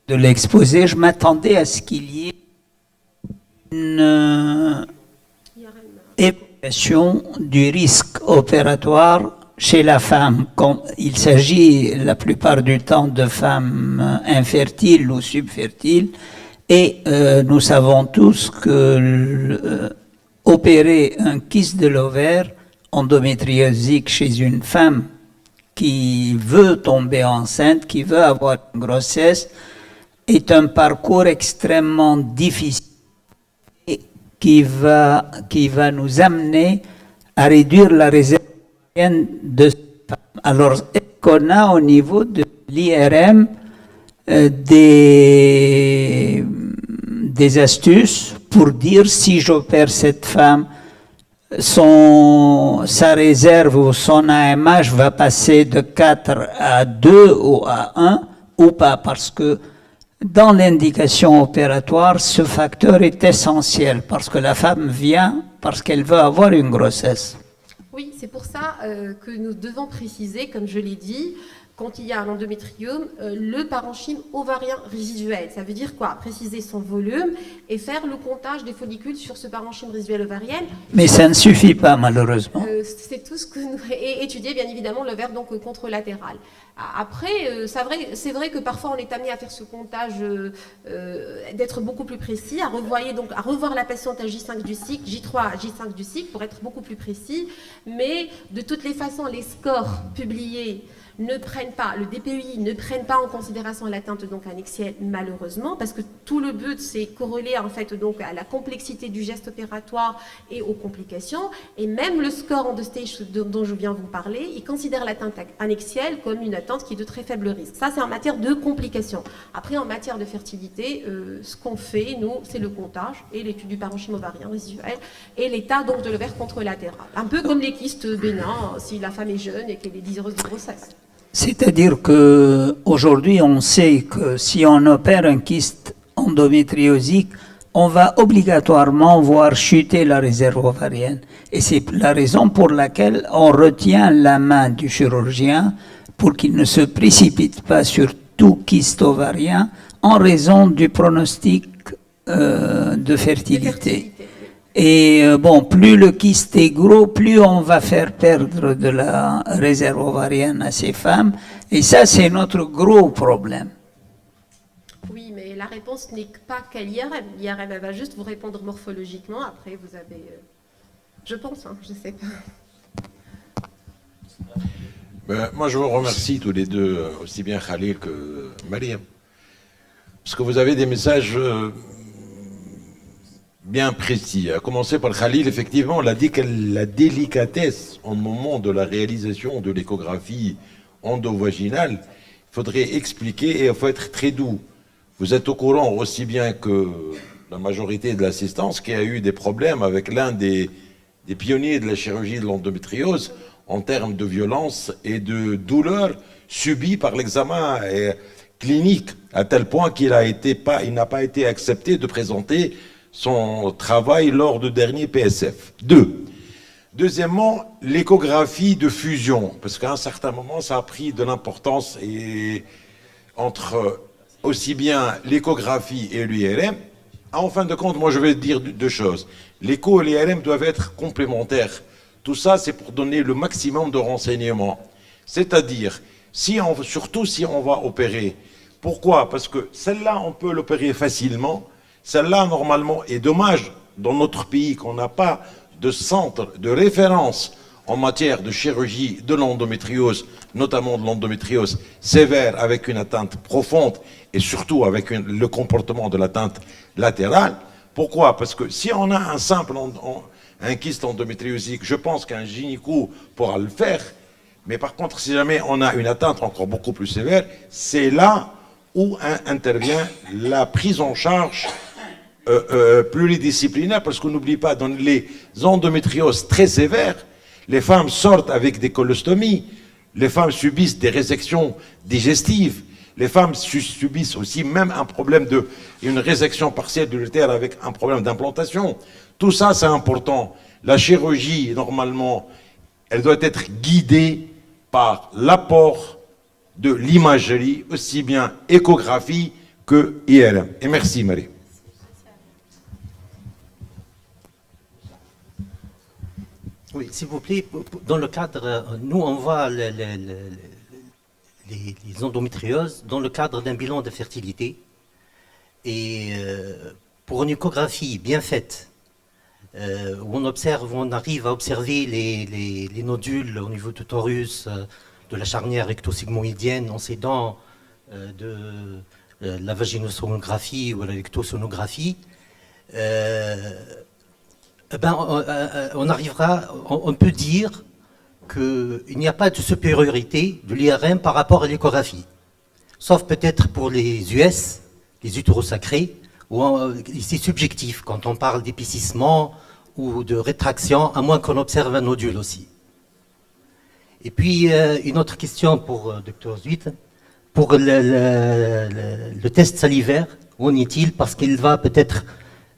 l'exposé, je m'attendais à ce qu'il y ait une évaluation du risque opératoire chez la femme. Quand il s'agit la plupart du temps de femmes infertiles ou subfertiles, et nous savons tous que opérer un kyste de l'ovaire endométriosique chez une femme qui veut tomber enceinte, qui veut avoir une grossesse, est un parcours extrêmement difficile et qui va nous amener à réduire la réserve de cette femme. Alors, est-ce qu'on a au niveau de l'IRM des astuces pour dire si j'opère cette femme, sa réserve ou son AMH va passer de 4 à 2 ou à 1 ou pas, parce que dans l'indication opératoire, ce facteur est essentiel, parce que la femme vient parce qu'elle veut avoir une grossesse. Oui, c'est pour ça que nous devons préciser, comme je l'ai dit, quand il y a un endométrium, le parenchyme ovarien résiduel. Ça veut dire quoi? Préciser son volume et faire le comptage des follicules sur ce parenchyme résiduel ovarien. Mais ça ne suffit pas, malheureusement. C'est tout ce que nous... Et étudier, bien évidemment, l'ovaire donc contralatéral. Après, c'est vrai que parfois on est amené à faire ce comptage, d'être beaucoup plus précis, à revoir la patiente à J5 du cycle, J3 à J5 du cycle, pour être beaucoup plus précis. Mais de toutes les façons, les scores publiés ne prennent pas, le DPEI ne prennent pas en considération l'atteinte donc annexielle, malheureusement, parce que tout le but c'est corrélé en fait donc à la complexité du geste opératoire et aux complications, et même le score en deux stage dont je viens vous parler, il considère l'atteinte annexielle comme une atteinte qui est de très faible risque. Ça c'est en matière de complications. Après en matière de fertilité, ce qu'on fait nous c'est le comptage et l'étude du parenchyme ovarien résiduel et l'état donc de l'ovaire contralatéral. Un peu comme les kystes bénins si la femme est jeune et qu'elle est désireuse de grossesse. C'est-à-dire qu'aujourd'hui, on sait que si on opère un kyste endométriosique, on va obligatoirement voir chuter la réserve ovarienne. Et c'est la raison pour laquelle on retient la main du chirurgien pour qu'il ne se précipite pas sur tout kyste ovarien en raison du pronostic de fertilité. Et bon, plus le kyste est gros, plus on va faire perdre de la réserve ovarienne à ces femmes. Et ça, c'est notre gros problème. Oui, mais la réponse n'est pas qu'à l'IRM. L'IRM, elle va juste vous répondre morphologiquement. Après, vous avez... je pense, hein, je ne sais pas. Moi, je vous remercie tous les deux, aussi bien Khalil que Mariam. Parce que vous avez des messages... bien précis. À commencer par Khalil, effectivement, on a dit que la délicatesse au moment de la réalisation de l'échographie endovaginale, il faudrait expliquer et il faut être très doux. Vous êtes au courant aussi bien que la majorité de l'assistance qui a eu des problèmes avec l'un des pionniers de la chirurgie de l'endométriose en termes de violence et de douleur subies par l'examen clinique, à tel point qu'il n'a pas été accepté de présenter son travail lors du dernier PSF. Deuxièmement, l'échographie de fusion, parce qu'à un certain moment, ça a pris de l'importance et entre aussi bien l'échographie et l'IRM. En fin de compte, moi je vais dire deux choses. L'écho et l'IRM doivent être complémentaires. Tout ça, c'est pour donner le maximum de renseignements. C'est-à-dire, surtout si on va opérer. Pourquoi? Parce que celle-là, on peut l'opérer facilement. Celle-là, normalement, est dommage dans notre pays qu'on n'a pas de centre de référence en matière de chirurgie de l'endométriose, notamment de l'endométriose sévère avec une atteinte profonde et surtout avec le comportement de l'atteinte latérale. Pourquoi? Parce que si on a un kyste endométriosique, je pense qu'un gynéco pourra le faire. Mais par contre, si jamais on a une atteinte encore beaucoup plus sévère, c'est là où intervient la prise en charge pluridisciplinaire, parce qu'on n'oublie pas, dans les endométrioses très sévères, Les femmes sortent avec des colostomies. Les femmes subissent des résections digestives. Les femmes subissent aussi même un problème une résection partielle de l'utère avec un problème d'implantation. Tout ça, c'est important. La chirurgie, normalement, elle doit être guidée par l'apport de l'imagerie, aussi bien échographie que IRM. Et merci, Marie. Oui, s'il vous plaît, dans le cadre, nous on voit les endométrioses dans le cadre d'un bilan de fertilité. Et pour une échographie bien faite, où on arrive à observer les nodules au niveau du torus, de la charnière rectosigmoïdienne, en s'aidant de la vaginosonographie ou la rectosonographie, on peut dire qu'il n'y a pas de supériorité de l'IRM par rapport à l'échographie. Sauf peut-être pour les US, les utérosacrés, où c'est subjectif quand on parle d'épaississement ou de rétraction, à moins qu'on observe un nodule aussi. Et puis, une autre question pour Dr Zuit. Pour le test salivaire, où en est-il? Parce qu'il va peut-être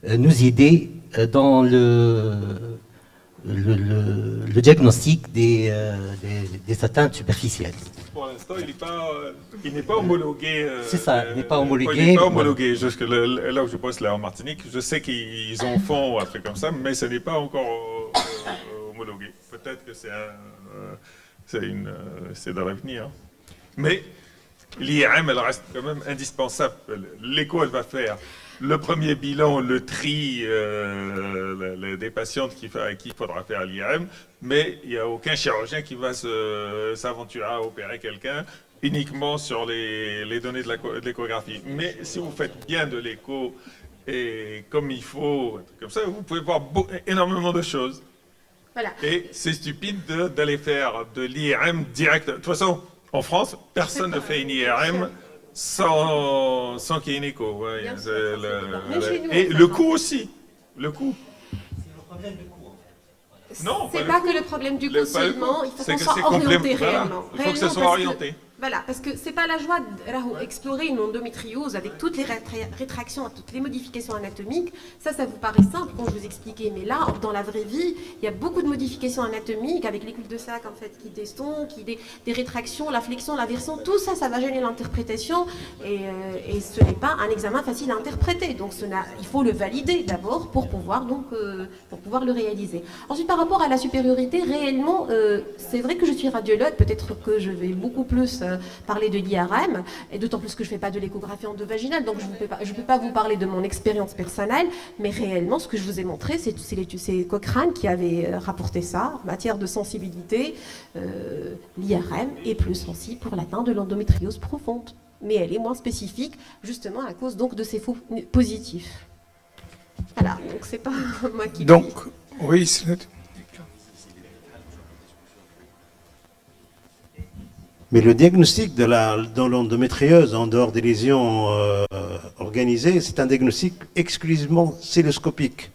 nous aider dans le diagnostic des atteintes superficielles. Pour l'instant, il n'est pas homologué. C'est ça, il n'est pas homologué. Il n'est pas homologué. Jusque là où je bosse, là en Martinique, je sais qu'ils en font un truc comme ça, mais ce n'est pas encore homologué. Peut-être que c'est dans l'avenir. Mais l'IRM, elle reste quand même indispensable. L'écho, elle va faire le premier bilan, le tri des patientes qu'il faudra faire à l'IRM, mais il n'y a aucun chirurgien qui va s'aventurer à opérer quelqu'un uniquement sur les données de l'échographie. Mais si vous faites bien de l'écho et comme il faut, comme ça, vous pouvez voir énormément de choses. Voilà. Et c'est stupide d'aller faire de l'IRM direct. De toute façon, en France, personne ne fait une IRM sans qu'il y ait une écho. Ouais, et le coût aussi. Le coût. C'est le problème du coût. Non, c'est pas que le problème du coût seulement, il faut qu'on soit orienté réellement. Il faut que ça soit orienté. Voilà, parce que c'est pas la joie d'explorer une endométriose avec toutes les rétractions, toutes les modifications anatomiques. Ça vous paraît simple quand je vous expliquais, mais là, dans la vraie vie, il y a beaucoup de modifications anatomiques avec les cul-de-sac en fait qui destonent, des rétractions, la flexion, l'inversion, tout ça, ça va gêner l'interprétation et ce n'est pas un examen facile à interpréter. Donc il faut le valider d'abord pour pouvoir le réaliser. Ensuite, par rapport à la supériorité, réellement, c'est vrai que je suis radiologue, peut-être que je vais beaucoup plus parler de l'IRM, et d'autant plus que je ne fais pas de l'échographie endovaginale, donc je ne peux pas vous parler de mon expérience personnelle, mais réellement, ce que je vous ai montré, c'est Cochrane qui avait rapporté ça, en matière de sensibilité, l'IRM est plus sensible pour l'atteinte de l'endométriose profonde, mais elle est moins spécifique, justement à cause donc de ces faux positifs. Voilà, donc c'est pas moi qui... Donc, oui, c'est... Mais le diagnostic dans l'endométriose, en dehors des lésions organisées, c'est un diagnostic exclusivement cystoscopique.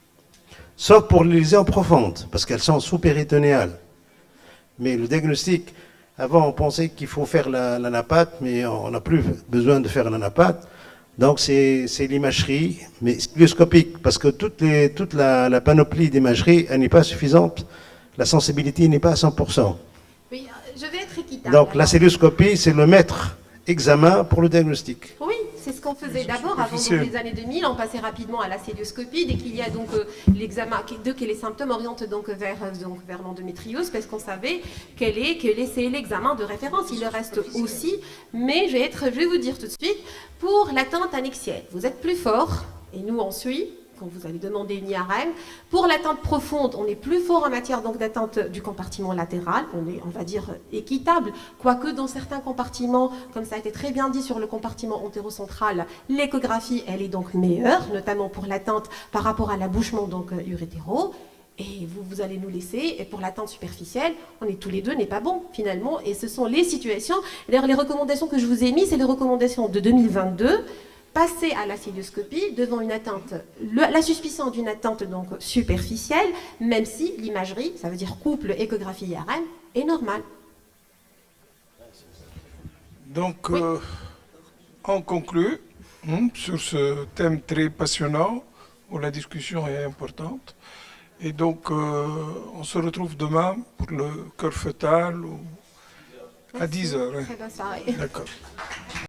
Sauf pour les lésions profondes, parce qu'elles sont sous-péritonéales. Mais le diagnostic, avant on pensait qu'il faut faire l'anapathe, mais on n'a plus besoin de faire l'anapathe. Donc c'est l'imagerie, mais cystoscopique, parce que toute la panoplie d'imagerie, elle n'est pas suffisante. La sensibilité n'est pas à 100%. Oui, je vais être équitable. Donc la cystoscopie, c'est le maître examen pour le diagnostic. Oui, c'est ce qu'on faisait d'abord avant donc, les années 2000. On passait rapidement à la célioscopie dès qu'il y a donc l'examen, dès que les symptômes orientent donc vers l'endométriose, parce qu'on savait c'est l'examen de référence. Il le reste aussi, mais je vais vous dire tout de suite, pour l'atteinte annexielle, vous êtes plus fort, et nous on suit. Quand vous allez demander une IRM. Pour l'atteinte profonde, on est plus fort en matière d'atteinte du compartiment latéral, on va dire équitable, quoique dans certains compartiments, comme ça a été très bien dit sur le compartiment antérocentral, l'échographie, elle est donc meilleure, notamment pour l'atteinte par rapport à l'abouchement urétéro. Et vous allez nous laisser, et pour l'atteinte superficielle, on est tous les deux, n'est pas bon finalement, et ce sont les situations, d'ailleurs les recommandations que je vous ai mises, c'est les recommandations de 2022, passer à la cilioscopie devant une atteinte, la suspicion d'une atteinte donc superficielle, même si l'imagerie, ça veut dire couple échographie IRM, est normale. Donc, on conclut sur ce thème très passionnant où la discussion est importante. Et donc, on se retrouve demain pour le cœur fœtal à 10h. Très bonne soirée. D'accord.